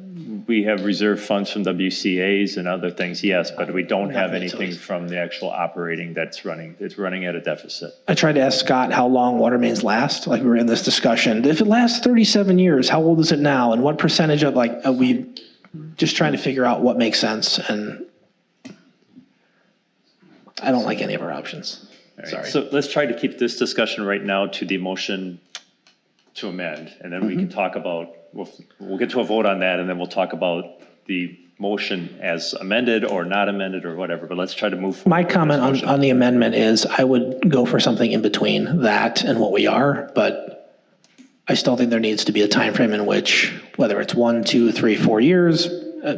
We have reserve funds from WCAs and other things, yes, but we don't have anything from the actual operating that's running. It's running at a deficit. I tried to ask Scott how long water mains last. Like, we were in this discussion. If it lasts 37 years, how old is it now? And what percentage of, we just trying to figure out what makes sense. And I don't like any of our options. All right, sorry. so let's try to keep this discussion right now to the motion to amend, and then we can talk about, we'll get to a vote on that, and then we'll talk about the motion as amended or not amended or whatever, but let's try to move forward. My comment on the amendment is I would go for something in between that and what we are, but I still think there needs to be a time frame in which, whether it's 1, 2, 3, 4 years,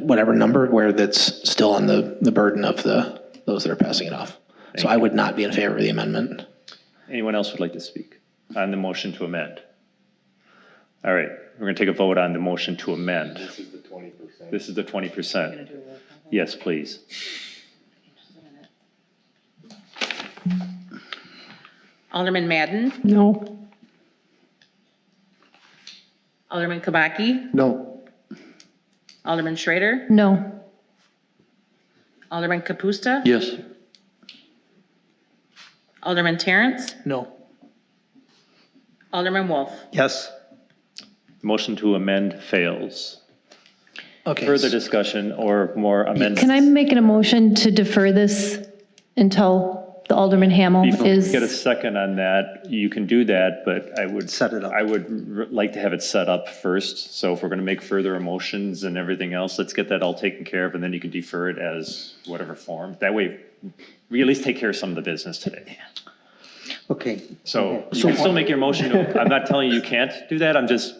whatever number, where that's still on the burden of those that are passing it off. So I would not be in favor of the amendment. Anyone else would like to speak on the motion to amend? All right, we're going to take a vote on the motion to amend. This is the 20%. This is the 20%. Yes, please. Alderman Madden? No. Alderman Kabaki, No. Alderman Schrader, No. Alderman Kapusta, Yes. Alderman Terrence, No. Alderman Wolf. Yes. Motion to amend fails. Okay. Further discussion or more amendments? Can I make an emotion to defer this until the Alderman Hamel Before we is? get a second on that, you can do that, but I would. Set it up. I would like to have it set up first. So if we're going to make further motions and everything else, let's get that all taken care of, and then you can defer it as whatever form. That way, we at least take care of some of the business today. Okay. So you can still make your motion. I'm not telling you you can't do that. I'm just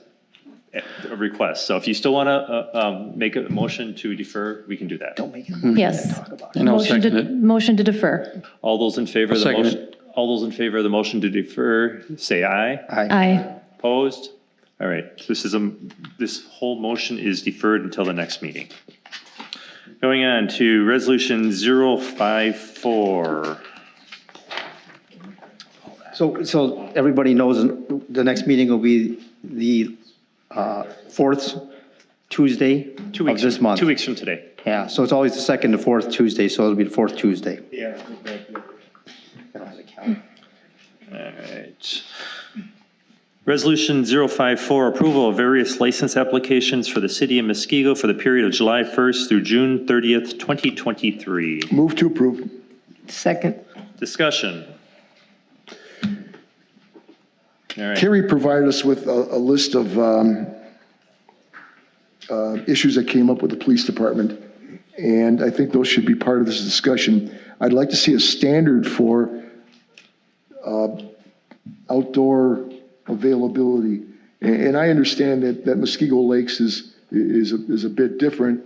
a request. So if you still want to make a motion to defer, we can do that. Don't make it. Yes. And I'll Motion to- second it. Motion to defer. All those in favor of the Second motion, it. all those in favor of the motion to defer, say aye. Aye. Opposed? All right, this whole motion is deferred until the next meeting. Going on to resolution 054. So everybody knows the next meeting will be the fourth Tuesday of this month. 2 weeks from today. Yeah, so it's always the second to fourth Tuesday, so it'll be the fourth Tuesday. Yeah. All right. Resolution 054, approval of various license applications for the city of Muskego for the period of July 1st through June 30th, 2023. Move to approve. Second. Discussion. All right. Carrie provided us with a list of issues that came up with the police department, and I think those should be part of this discussion. I'd like to see a standard for outdoor availability, and I understand that Muskego Lakes is a bit different,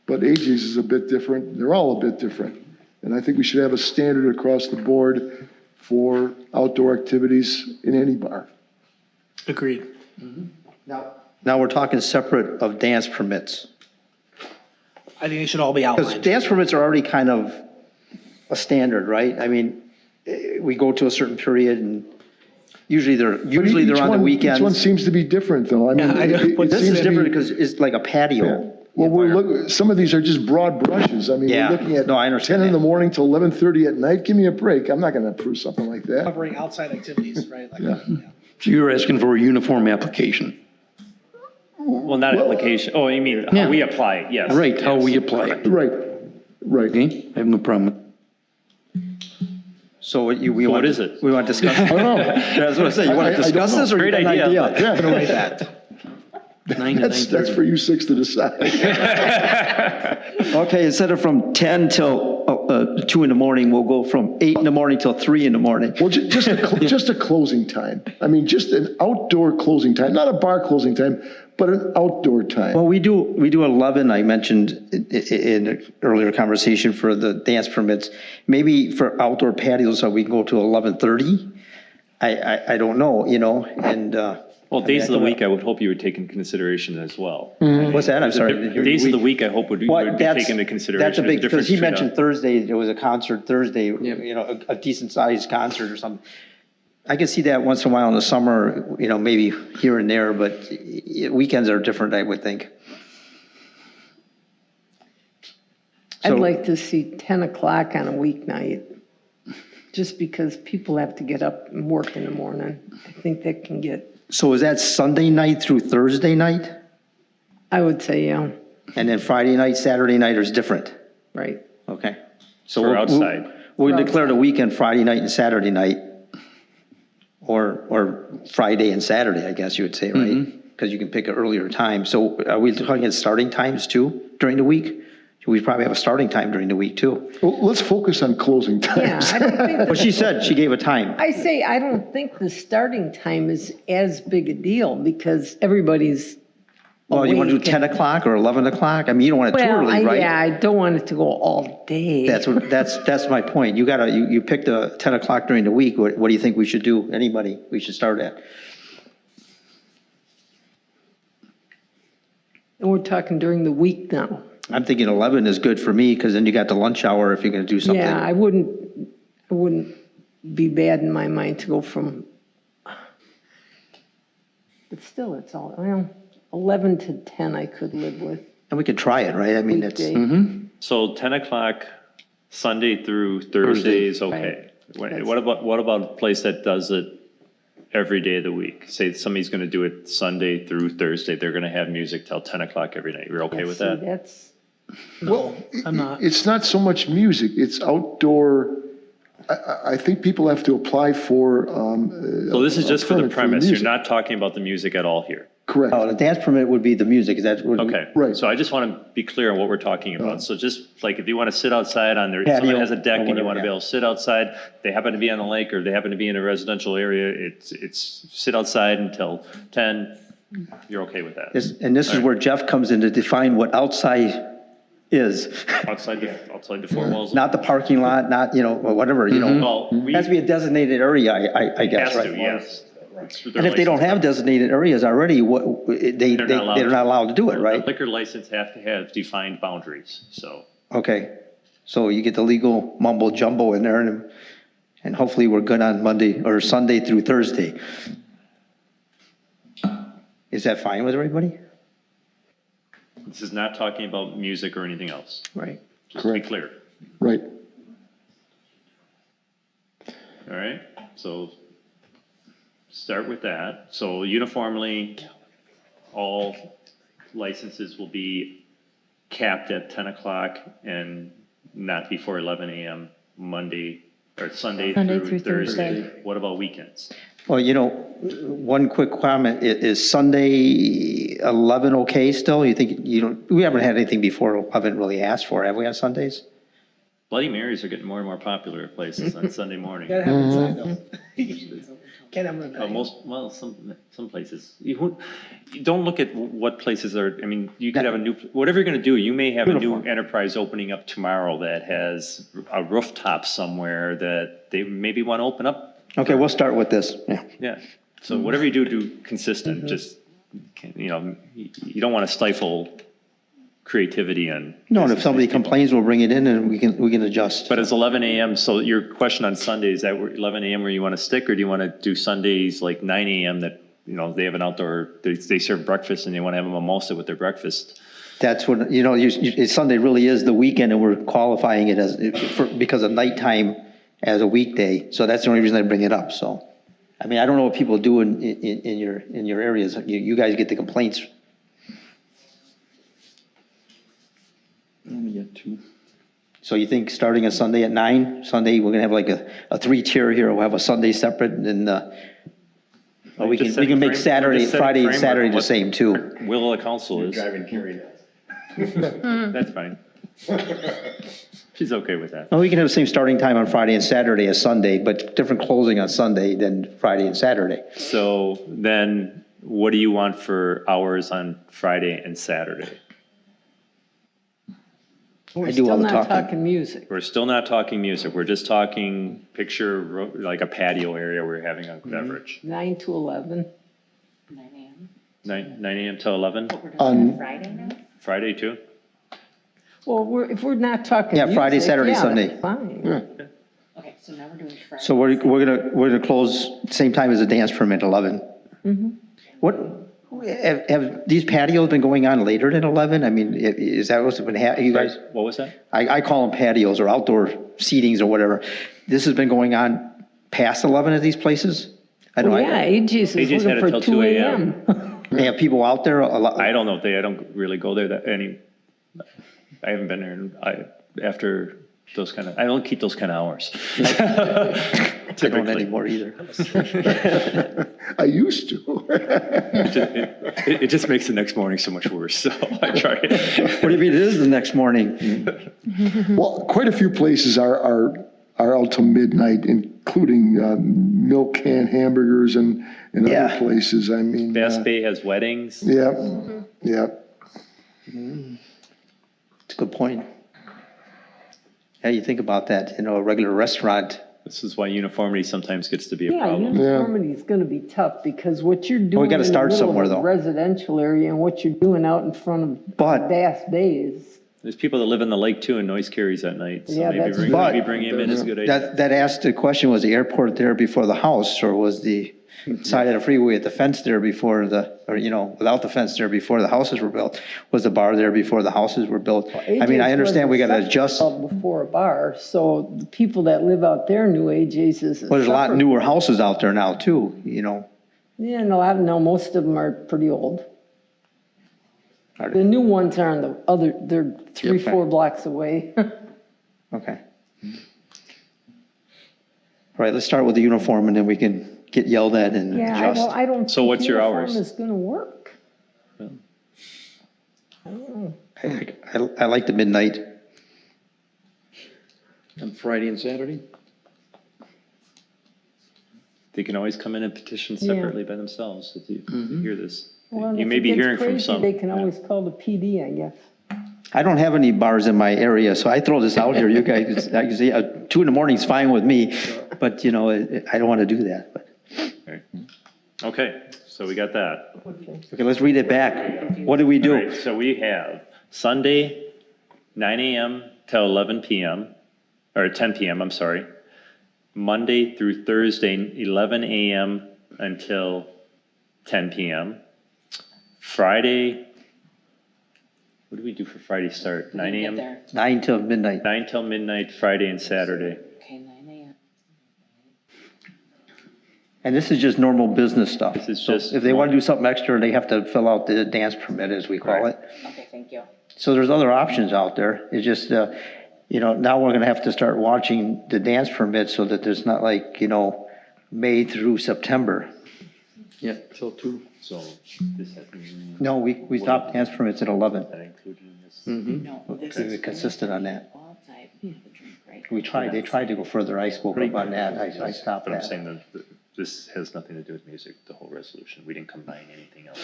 but AJ's is a bit different. They're all a bit different, and I think we should have a standard across the board for outdoor activities in any bar. Agreed. Now we're talking separate of dance permits. I think they should all be Because outlined. dance permits are already kind of a standard, right? I mean, we go to a certain period and usually they're on the Each one weekends. seems to be different, though. I mean, But this seems is to be- different because it's like a patio. Well, some of these are just broad brushes. I mean, Yeah. we're looking at No, I understand 10 in the that. morning till 11:30 at night. Give me a break. I'm not going to approve something like that. Covering outside activities, right? Like that, yeah. So you're asking for a uniform application? Well, not application. Oh, you mean how we apply it? Yes. Right, how yes. we apply it. Right, right. Okay, I have no problem. So we What want. is it? We want to discuss. I don't know. That's what I say. You want I to don't discuss know. this or you Great got an idea. idea? Yeah. I'm gonna write that. 9 to That's 9:30. for you six to decide. Okay, instead of from 10 till 2 in the morning, we'll go from 8 in the morning till 3 in the morning. Well, just a closing time. I mean, just an outdoor closing time, not a bar closing time, but an outdoor time. Well, we do 11, I mentioned in an earlier conversation for the dance permits. Maybe for outdoor patios, so we can go to 11:30. I don't know, and. Well, days of the week, I would hope you would take into consideration as well. What's that? I'm sorry. Days of the week, I hope would be taken into consideration. That's a big, Difference because he between mentioned Thursday, there was a concert Thursday, a decent sized concert or something. I can see that once in a while in the summer, maybe here and there, but weekends are different, I would think. I'd like to see 10 o'clock on a weeknight, just because people have to get up and work in the morning. I think that can get, So is that Sunday night through Thursday night? I would say, yeah, And then Friday night, Saturday night is different? right. Okay. So For outside. We'll declare the weekend Friday night and Saturday night, or Friday and Saturday, I guess you would say, right? Because you can pick an earlier time. So are we talking at starting times too during the week? We probably have a starting time during the week too. Well, let's focus on closing Yeah, times. I don't think, But she said, she gave a time. I don't think the starting time is as big a deal, because everybody's Well, you want to do 10 o'clock or 11 o'clock? I mean, you don't want it too Well, early, right? yeah, I don't want it to go all day. That's my point. You picked a 10 o'clock during the week. What do you think we should do? Anybody we should start at? And we're talking during the week now. I'm thinking 11 is good for me, because then you got the lunch hour if you're going to do something. Yeah, I wouldn't be bad in my mind to go from, but still, it's all, well, 11 to 10 I could live with. And we could try it, right? I mean, it's, Weekday. So 10 o'clock, Sunday through Thursday is okay. What about a place that does it every day of the week? Say somebody's going to do it Sunday through Thursday, they're going to have music till 10 o'clock every night. You're okay with See, that? that's, Well, I'm not. it's not so much music, it's outdoor. I think people have to apply for. So this is just for the permit premise. You're music. not talking about the music at all here. Correct. oh, the dance permit would be the music, is that what? Okay. Right. So I just want to be clear on what we're talking about. So just like if you want to sit outside on their, someone Patio has a deck or and you whatever, want to be yeah. able to sit outside, they happen to be on a lake or they happen to be in a residential area, it's sit outside until 10, you're okay with that? And this is where Jeff comes in to define what outside is. Outside the four walls? Not the parking lot, not, you know, or whatever, you know. Well, we Has to be a designated area, I guess, has right? to, yes. It's for their And if they don't license. have designated areas already, they're not allowed to do it, A right? liquor license have to have defined boundaries, so. Okay, so you get the legal mumbo jumbo in there, and hopefully we're good on Monday or Sunday through Thursday. Is that fine with everybody? This is not talking about music or anything else, Right. just to be Correct. clear. Right. All right, so start with that. So uniformly, all licenses will be capped at 10 o'clock and not before 11 a.m. Monday or Sunday through Thursday. What about weekends? Well, you know, one quick comment, is Sunday 11 okay still? You think, we haven't had anything before 11 really asked for, have we, on Sundays? Bloody Marys are getting more and more popular at places on Sunday morning. Gotta have it inside though. Can't have it at Some places. You don't look at what places are, I mean, you could have whatever you're gonna do, you may have a new enterprise opening up tomorrow that has a rooftop somewhere that they maybe wanna open up. Okay, we'll start with this, yeah. Yeah, so whatever you do consistent, just, you don't wanna stifle creativity and. No, and if somebody complains, we'll bring it in and we can adjust. But it's 11 a.m., so your question on Sunday, is that 11 a.m. where you want to stick, or do you want to do Sundays like 9 a.m. that, they have an outdoor, they serve breakfast and they want to have a mimosa with their breakfast? That's what, Sunday really is the weekend, and we're qualifying it because of nighttime as a weekday, so that's the only reason I bring it up, so. I mean, I don't know what people do in your areas, you guys get the complaints. So you think starting a Sunday at 9, Sunday, we're gonna have like a 3-tier here, we'll have a Sunday separate, and we can make Saturday, Friday and Saturday the same too. Will of the council is. Driving Carrie. That's fine. She's okay with that. Well, we can have the same starting time on Friday and Saturday as Sunday, but different closing on Sunday than Friday and Saturday. So then, what do you want for hours on Friday and Saturday? we're I do all still the not talking. talking music. We're still not talking music, we're just talking picture, like a patio area where you're having a beverage. 9 to 11. 9 a.m. till 11? On Friday too? Well, if we're not talking Yeah, Friday, music, Saturday, yeah, Sunday. that's fine. Okay, so now we're doing Friday. So we're gonna close same time as the dance permit, 11. What, have these patios been going on later than 11? I mean, is that what's been happening, you guys? What was that? I call them patios or outdoor seatings or whatever. This has been going on past 11 at these places? I don't know. Yeah, AJ's AJ's is had looking it for till 2 2 a.m. a.m. They have people out there a lot. I don't know, I don't really go there I haven't been there after those kind of, I don't keep those kind of hours. I don't anymore either. I used to. It just makes the next morning so much worse, so I try. What do you mean it is the next morning? Well, quite a few places are out till midnight, including milk can hamburgers and other places. I mean. Bass Bay has weddings. Yeah, yeah. It's a good point. How do you think about that? A regular restaurant. This is why uniformity sometimes gets to be a Yeah, problem. uniformity is going to be tough because what you're doing Well, we gotta in the start middle somewhere, of a though. residential area and what you're doing out in front of But- Bass Bay is There's people that live in the lake too and noise carries at night. So Yeah, maybe that's- maybe bringing him in is a good idea. That asked the question, was the airport there before the house, or was the side of the freeway at the fence there before without the fence there before the houses were built? Was the bar there before the houses were built? I mean, I understand we got to adjust. Before a bar, so the people that live out there knew AJ's is. Well, there's a lot newer houses out there now too, Yeah, and a lot, no, most of them are pretty old. The new ones are on the other, they're 3-4 blocks away. Okay. All right, let's start with the uniform and then we can get yelled at and Yeah, adjust. I don't. So what's your hours? Uniform is gonna work. I don't know. I like the midnight. On Friday and Saturday? They can always come in and petition Yeah. separately by themselves if you hear this. Well, You if may it be gets hearing from crazy, some. They can always call the PD, I guess. I don't have any bars in my area, so I throw this out here. You guys, 2 a.m. is fine with me, but I don't want to do that. But. Okay, so we got that. Okay, let's read it back. What do we do? All right, so we have Sunday, 9 a.m. till 11 p.m., or 10 p.m., I'm sorry. Monday through Thursday, 11 a.m. until 10 p.m. Friday, what do we do for Friday start? 9 a.m.? 9 till midnight. 9 till midnight, Friday and Saturday. Okay, 9 a.m. And this is just normal business stuff. This is So just if they want to do something extra, they have to fill out the dance permit, as we call it. Okay, thank you. So there's other options out there. It's just, now we're going to have to start watching the dance permit so that there's not like, May through September. Yeah, till 2. So this has. No, we stopped dance permits at 11. That included in this. No, this We were is. consistent on that. Outside, we have a drink break. They tried to go further. I spoke up on that. I stopped But I'm that. saying that this has nothing to do with music, the whole resolution. We didn't combine anything else.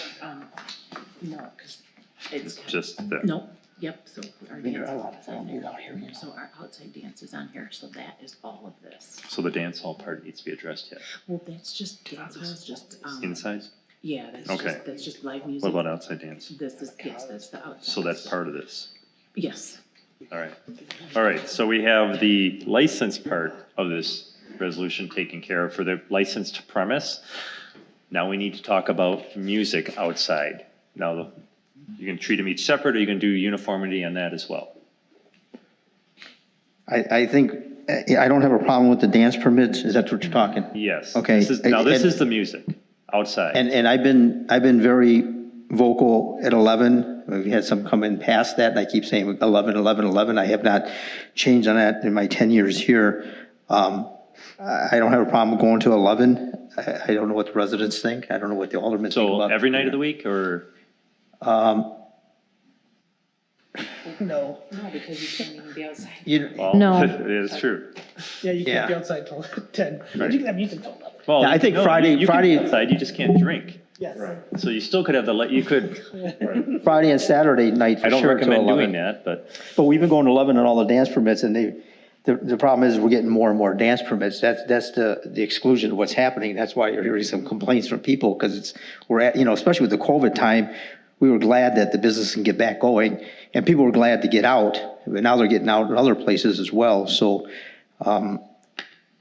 No, because it's. Just the. No, yep, so our dance is on here. So our outside dance is on here, so that is all of this. So the dance hall part needs to be addressed yet. Well, that's just, dance hall is just, Inside? yeah, that's Okay. that's just live music. What about outside dance? This is, yes, that's the outside. So that's part of this. Yes. All right. All right, so we have the license part of this resolution taken care of for the licensed premise. Now we need to talk about music outside. Now, you can treat them each separate, or you can do uniformity on that as well. I think, I don't have a problem with the dance permits. Is that what you're talking? Yes. Okay. This is the music outside. And I've been very vocal at 11. We had some come in past that, and I keep saying 11, 11, 11. I have not changed on that in my 10 years here. I don't have a problem going to 11. I don't know what the residents think. I don't know what the aldermen think So about. every night of the week, or? No, because you can't even be outside. Well, No. It is true. Yeah, you can't be Yeah. outside till 10. Right. You can have music till 11. Well, Yeah, I think no, Friday- you can be outside, you just can't drink. Yes. So you still could have you could, Friday and Saturday night for I don't sure till recommend 11. doing that, but But we've been going to 11 on all the dance permits, and the problem is we're getting more and more dance permits. That's the exclusion of what's happening. That's why you're hearing some complaints from people, because we're at, especially with the COVID time, we were glad that the business can get back going, and people were glad to get out, but now they're getting out in other places as well. So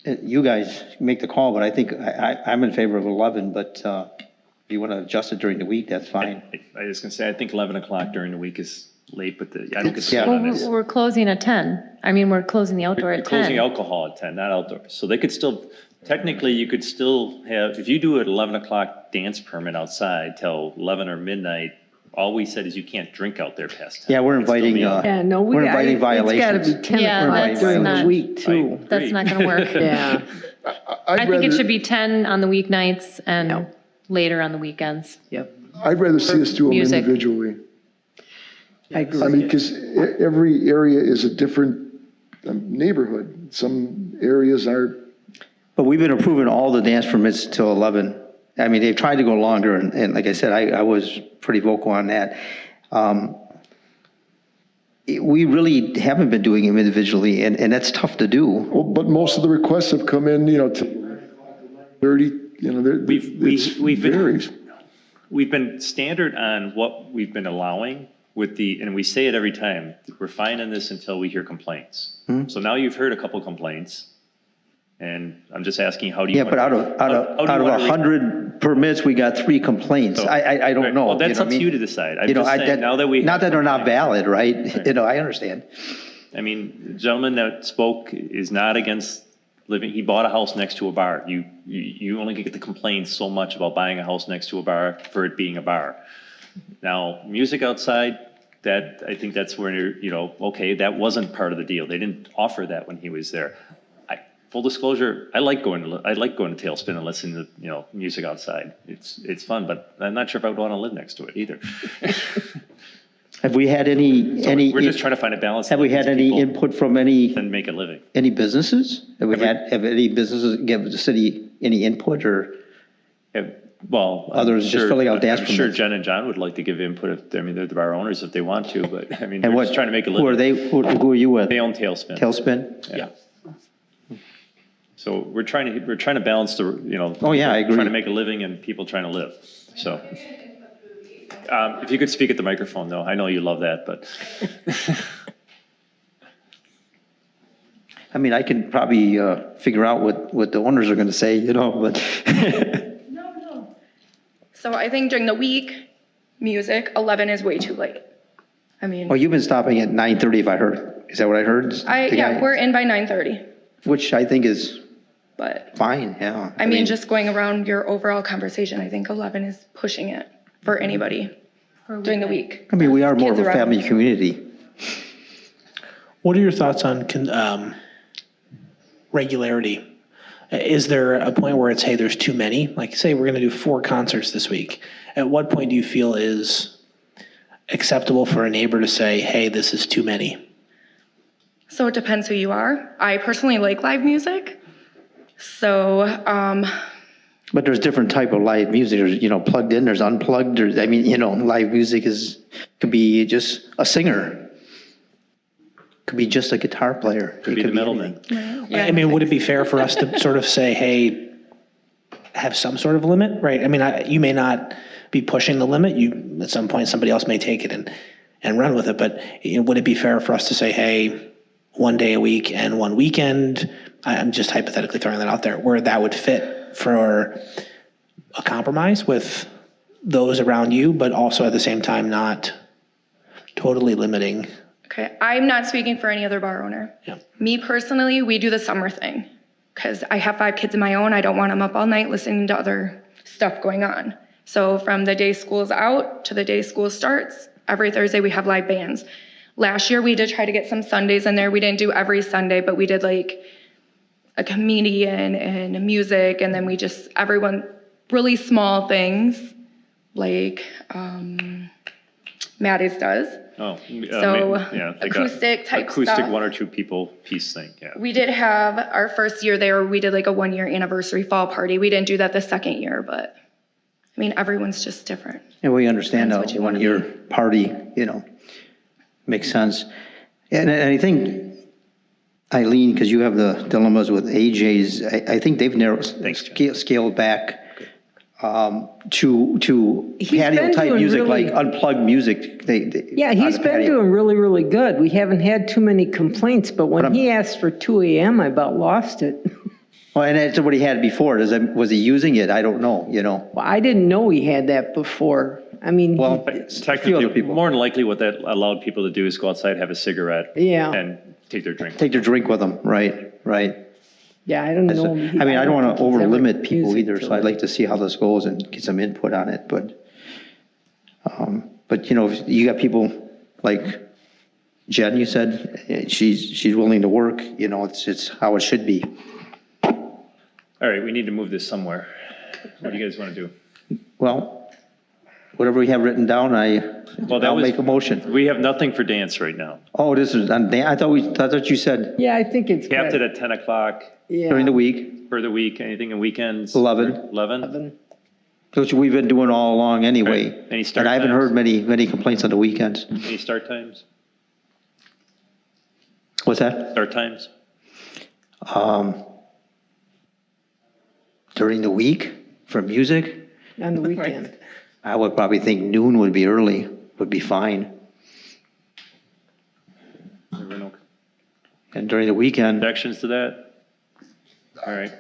you guys make the call, but I think I'm in favor of 11, but if you want to adjust it during the week, that's fine. I was gonna say, I think 11 o'clock during the week is late, but I don't get Yeah. started Well, on this. we're closing at 10. I mean, we're closing the outdoor You're at 10. closing alcohol at 10, not outdoors. So they could still, technically, you could still have, if you do an 11 o'clock dance permit outside till 11 or midnight, all we said is you can't drink out there past 10. Yeah, we're It's still inviting, beyond. Yeah, no, we're inviting it's gotta violations. be 10 Yeah, o'clock that's during the not- week too. That's not going to work. Yeah. I think it should be 10 on the weeknights and later on the weekends. I'd rather see us do them Music. individually. I agree. I mean, because every area is a different neighborhood. Some areas are, But we've been approving all the dance permits till 11. I mean, they've tried to go longer, and like I said, I was pretty vocal on that. We really haven't been doing them individually, and that's tough to do. well, but most of the requests have come in, to 30, We've been- varies. We've been standard on what we've been allowing, and we say it every time, we're fine on this until we hear complaints. So now you've heard a couple complaints, and I'm just asking, how do you? Yeah, but out of 100 permits, we got 3 complaints. I don't know. Well, that's up to you to decide. I'm just saying, now that we. Not that they're not valid, right? I understand. I mean, the gentleman that spoke is not against living, he bought a house next to a bar. You only get the complaints so much about buying a house next to a bar for it being a bar. Now, music outside, I think that's where, okay, that wasn't part of the deal. They didn't offer that when he was there. Full disclosure, I like going to Tailspin and listening to, music outside. It's fun, but I'm not sure if I would want to live next to it either. Have we had any? We're just trying to find a balance. Have we had any input from any? And make a living. Any businesses? Have any businesses give the city any input or? Well, others just filling out dance permits. I'm sure Jen and John would like to give input they're the bar owners if they want to, but they're just trying to make a living. Who are they? Who are you with? They own Tailspin. Tailspin? Yeah. So we're trying to balance the, Oh, yeah, I agree. Trying to make a living and people trying to live. So, if you could speak at the microphone though, I know you love that, but. I mean, I can probably figure out what the owners are going to say, but. No. So I think during the week, music, 11 is way too late. I mean. Oh, you've been stopping at 9:30 if I heard. Is that what I heard? We're in by 9:30. Which I think is but fine, yeah. I mean, just going around your overall conversation, I think 11 is pushing it for anybody during the week. I mean, we are more of Kids a around. family community. What are your thoughts on regularity? Is there a point where it's, hey, there's too many? Like, say we're going to do 4 concerts this week. At what point do you feel is acceptable for a neighbor to say, hey, this is too many? So it depends who you are. I personally like live music. So, But there's different type of live music. There's, plugged in, there's unplugged. Live music could be just a singer. Could be just a guitar player. Could be the middleman. I mean, would it be fair for us to sort of say, hey, have some sort of limit, right? I mean, you may not be pushing the limit. At some point, somebody else may take it and run with it. But would it be fair for us to say, hey, 1 day a week and 1 weekend? I'm just hypothetically throwing that out there, where that would fit for a compromise with those around you, but also at the same time not totally limiting. okay, I'm not speaking for any other bar owner. Yeah. Me personally, we do the summer thing because I have 5 kids of my own. I don't want them up all night listening to other stuff going on. So from the day school's out to the day school starts, every Thursday we have live bands. Last year we did try to get some Sundays in there. We didn't do every Sunday, but we did like a comedian and music, and then everyone, really small things like Maddie's does. Oh, So like acoustic type acoustic stuff. 1 or 2 people piece thing, yeah. We did have our first year there, we did like a 1-year anniversary fall party. We didn't do that the second year, but I mean, everyone's just different. And we understand Depends what you wanna 1-year party, makes sense. And I think, Eileen, because you have the dilemmas with AJ's, I think they've scaled back to patio type music, like unplugged music. Yeah, he's been doing really, really good. We haven't had too many complaints, but when he asked for 2 a.m., I about lost it. Well, and that's what he had before. Was he using it? I don't know, Well, I didn't know he had that before. I mean, Technically, more than likely what that allowed people to do is go outside, have a cigarette. Yeah. And take their drink. Take their drink with them, right. yeah, I don't know. I mean, I don't want to over limit people music either, to so I'd it. like to see how this goes and get some input on it, but if you got people like Jen, you said, she's willing to work, it's how it should be. All right, we need to move this somewhere. What do you guys want to do? Well, whatever we have written down, I'll make a motion. We have nothing for dance right now. Oh, this is, I thought you said Yeah, I think it's Capped it good. at 10 o'clock Yeah. during the week, for the week, anything in weekends? 11. 11? Which we've been doing all along anyway. Okay. Any start And I haven't times? heard many complaints on the weekends. Any start times? What's that? Start times? During the week for music, On the weekend. I would probably think noon would be early, would be fine. And during the weekend, Objections to that? All right.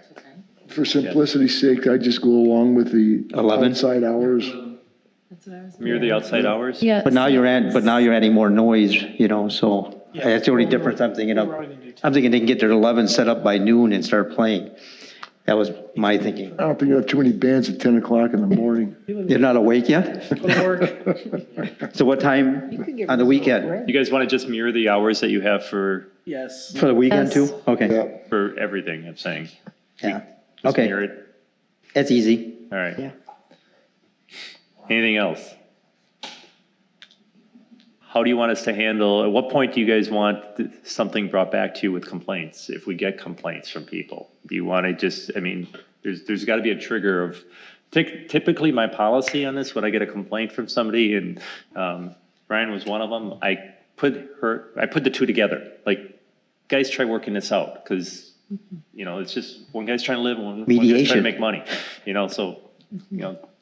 For simplicity's sake, I'd just go along with the 11? outside hours. Mirror the outside hours? Yeah. but now you're adding more noise, so that's the only difference I'm thinking of. I'm thinking they can get their 11 set up by noon and start playing. That was my thinking. I don't think you have too many bands at 10 o'clock in the morning. You're not awake yet? So what time on the weekend? You guys want to just mirror the hours that you have for Yes. For the weekend Yes. too? Okay, for everything, I'm saying? yeah, Just okay, mirror it? that's easy. All right. Yeah. Anything else? How do you want us to handle, at what point do you guys want something brought back to you with complaints? If we get complaints from people, do you want to just, there's got to be a trigger of, typically my policy on this, when I get a complaint from somebody, and Brian was one of them, I put the two together. Like, guys, try working this out, because, it's just, one guy's trying to live, one guy's trying Mediation. to make money, so,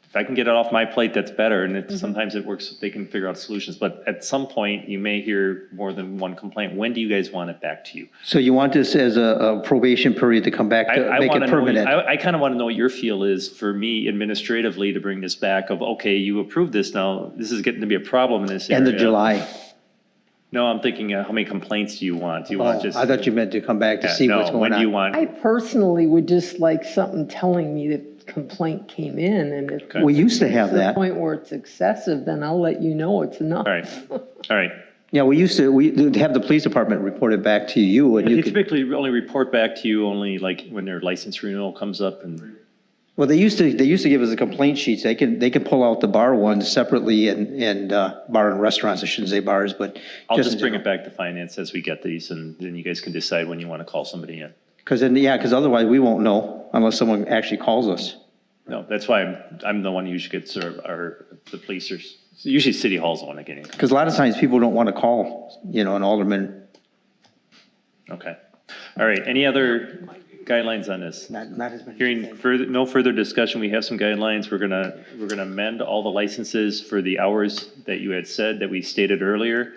if I can get it off my plate, that's better, and sometimes it works, they can figure out solutions, but at some point, you may hear more than one complaint. When do you guys want it back to you? So you want this as a probation period to come back to I make wanna it know- permanent? I kind of want to know what your feel is for me administratively to bring this back of, okay, you approved this now, this is getting to be a problem in this area. End of July. No, I'm thinking, how many complaints do you want? Do you want just? I thought you meant to come back to see what's No, going when on. do you want? I personally would just like something telling me that complaint came in, and if We used to have to the that. point where it's excessive, then I'll let you know it's enough. All right. Yeah, we used to have the police department report it back to you, and They you could, typically only report back to you only like when their license renewal comes up and. well, they used to give us the complaint sheets. They can pull out the bar ones separately and bar and restaurants, I shouldn't say bars, but. I'll just bring it back to finance as we get these, and then you guys can decide when you want to call somebody in. Because otherwise we won't know unless someone actually calls us. No, that's why I'm the one who usually gets, or the police, or usually City Hall's the one that get. Because a lot of times people don't want to call, an alderman. Okay. All right. Any other guidelines on this? Not as many. Hearing no further discussion, we have some guidelines. We're gonna amend all the licenses for the hours that you had said that we stated earlier.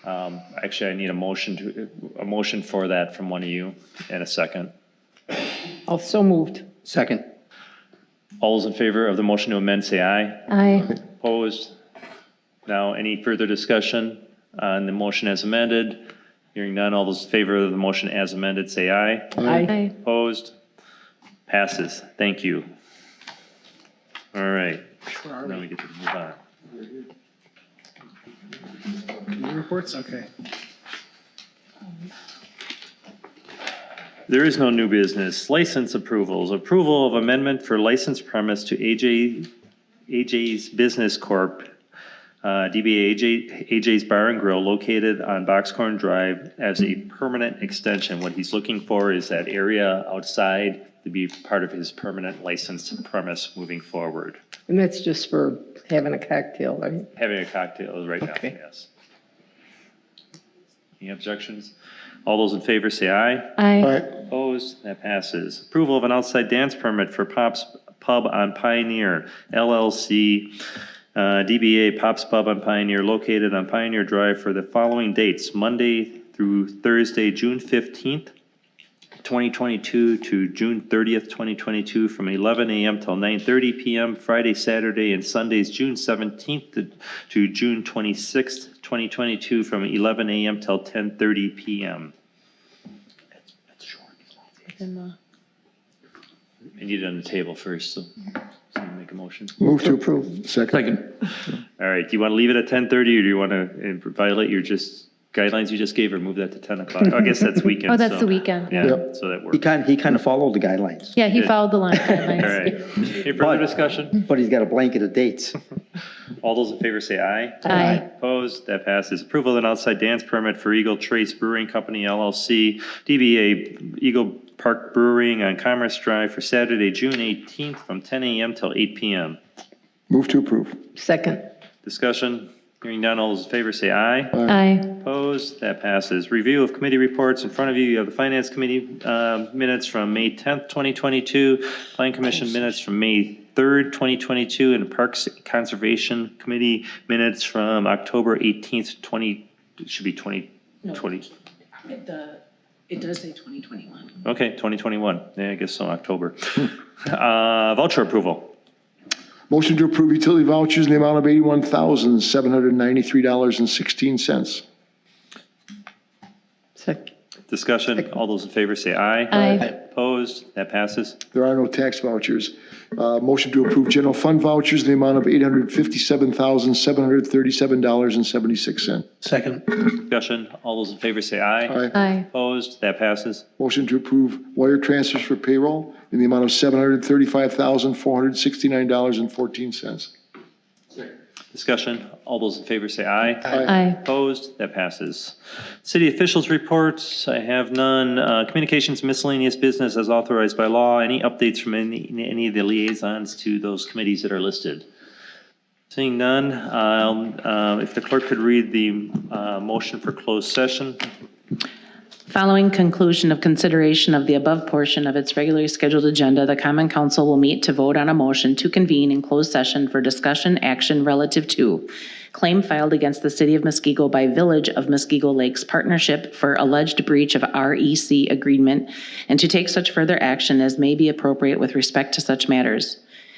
Actually, I need a motion for that from one of you and a second. So moved. Second. All those in favor of the motion to amend, say aye. Aye. Opposed? Now, any further discussion on the motion as amended? Hearing none, all those in favor of the motion as amended, say aye. Aye. Opposed? Passes. Thank you. All right. Now we get to move on. Committee reports, okay. There is no new business. License approvals. Approval of amendment for licensed premise to AJ's Business Corp., DBA AJ's Bar and Grill, located on Boxcorn Drive as a permanent extension. What he's looking for is that area outside to be part of his permanent licensed premise moving forward. And that's just for having a cocktail, right? Having a cocktail right now, yes. Any objections? All those in favor say aye. Aye. Opposed? That passes. Approval of an outside dance permit for Pop's Pub on Pioneer, LLC, DBA Pop's Pub on Pioneer, located on Pioneer Drive for the following dates: Monday through Thursday, June 15th, 2022 to June 30th, 2022, from 11 a.m. till 9:30 p.m., Friday, Saturday, and Sundays, June 17th to June 26th, 2022, from 11 a.m. till 10:30 p.m. I need it on the table first, so someone make a motion. Move to approve. Second. All right, do you want to leave it at 10:30, or do you want to violate your guidelines you just gave, or move that to 10 o'clock? I guess that's weekend. Oh, that's so- the weekend. Yeah, Yep. so that works. He kind of followed the guidelines, Yeah, he followed the line All guidelines. right. Any further discussion? but he's got a blanket of dates. All those in favor say aye. Aye. Opposed? That passes. Approval of an outside dance permit for Eagle Trace Brewing Company LLC, DBA Eagle Park Brewing on Commerce Drive for Saturday, June 18th, from 10 a.m. till 8 p.m. Move to approve. Second. Discussion? Hearing none, all those in favor say aye. Aye. Opposed? That passes. Review of committee reports. In front of you, you have the Finance Committee minutes from May 10th, 2022, Plan Commission minutes from May 3rd, 2022, and Parks Conservation Committee minutes from October 18th, it should be 20, It does say 2021. okay, 2021. Yeah, I guess so, October. Voucher approval. Motion to approve utility vouchers in the amount of $81,793.16. Second. Discussion, all those in favor say aye. Aye. Opposed, that passes. There are no tax vouchers. Motion to approve general fund vouchers in the amount of $857,737.76. Second. Discussion, all those in favor say aye. Aye. Aye. Opposed, that passes. Motion to approve wire transfers for payroll in the amount of $735,469.14. Discussion, all those in favor say aye. Aye. Opposed, that passes. City officials reports, I have none. Communications miscellaneous business as authorized by law. Any updates from any of the liaisons to those committees that are listed? Seeing none, if the clerk could read the motion for closed session. Following conclusion of consideration of the above portion of its regularly scheduled agenda, the Common Council will meet to vote on a motion to convene in closed session for discussion action relative to claim filed against the City of Muskego by Village of Muskego Lakes Partnership for alleged breach of REC agreement, and to take such further action as may be appropriate with respect to such matters.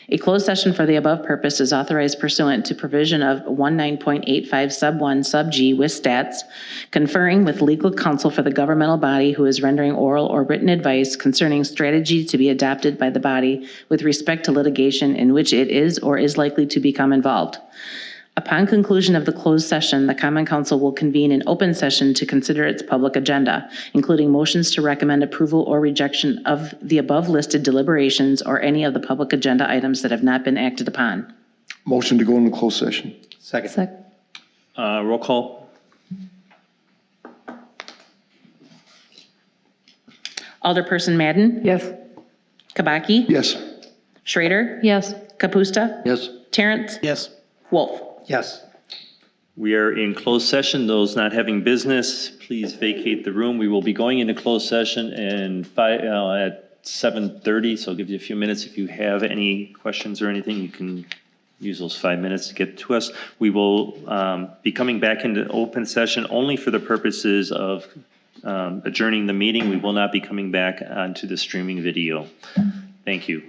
A closed session for the above purpose is authorized pursuant to provision of 19.85 sub 1 sub G with stats, conferring with legal counsel for the governmental body who is rendering oral or written advice concerning strategy to be adopted by the body with respect to litigation in which it is or is likely to become involved. Upon conclusion of the closed session, the Common Council will convene an open session to consider its public agenda, including motions to recommend approval or rejection of the above listed deliberations or any of the public agenda items that have not been acted upon. Motion to go into closed session. Second. Roll call. Alderperson Madden? Yes. Kabaki? Yes. Schrader? Yes. Kapusta? Yes. Terrence? Yes. Wolf? Yes. We are in closed session. Those not having business, please vacate the room. We will be going into closed session at 7:30, so I'll give you a few minutes. If you have any questions or anything, you can use those 5 minutes to get to us. We will be coming back into open session only for the purposes of adjourning the meeting. We will not be coming back onto the streaming video. Thank you.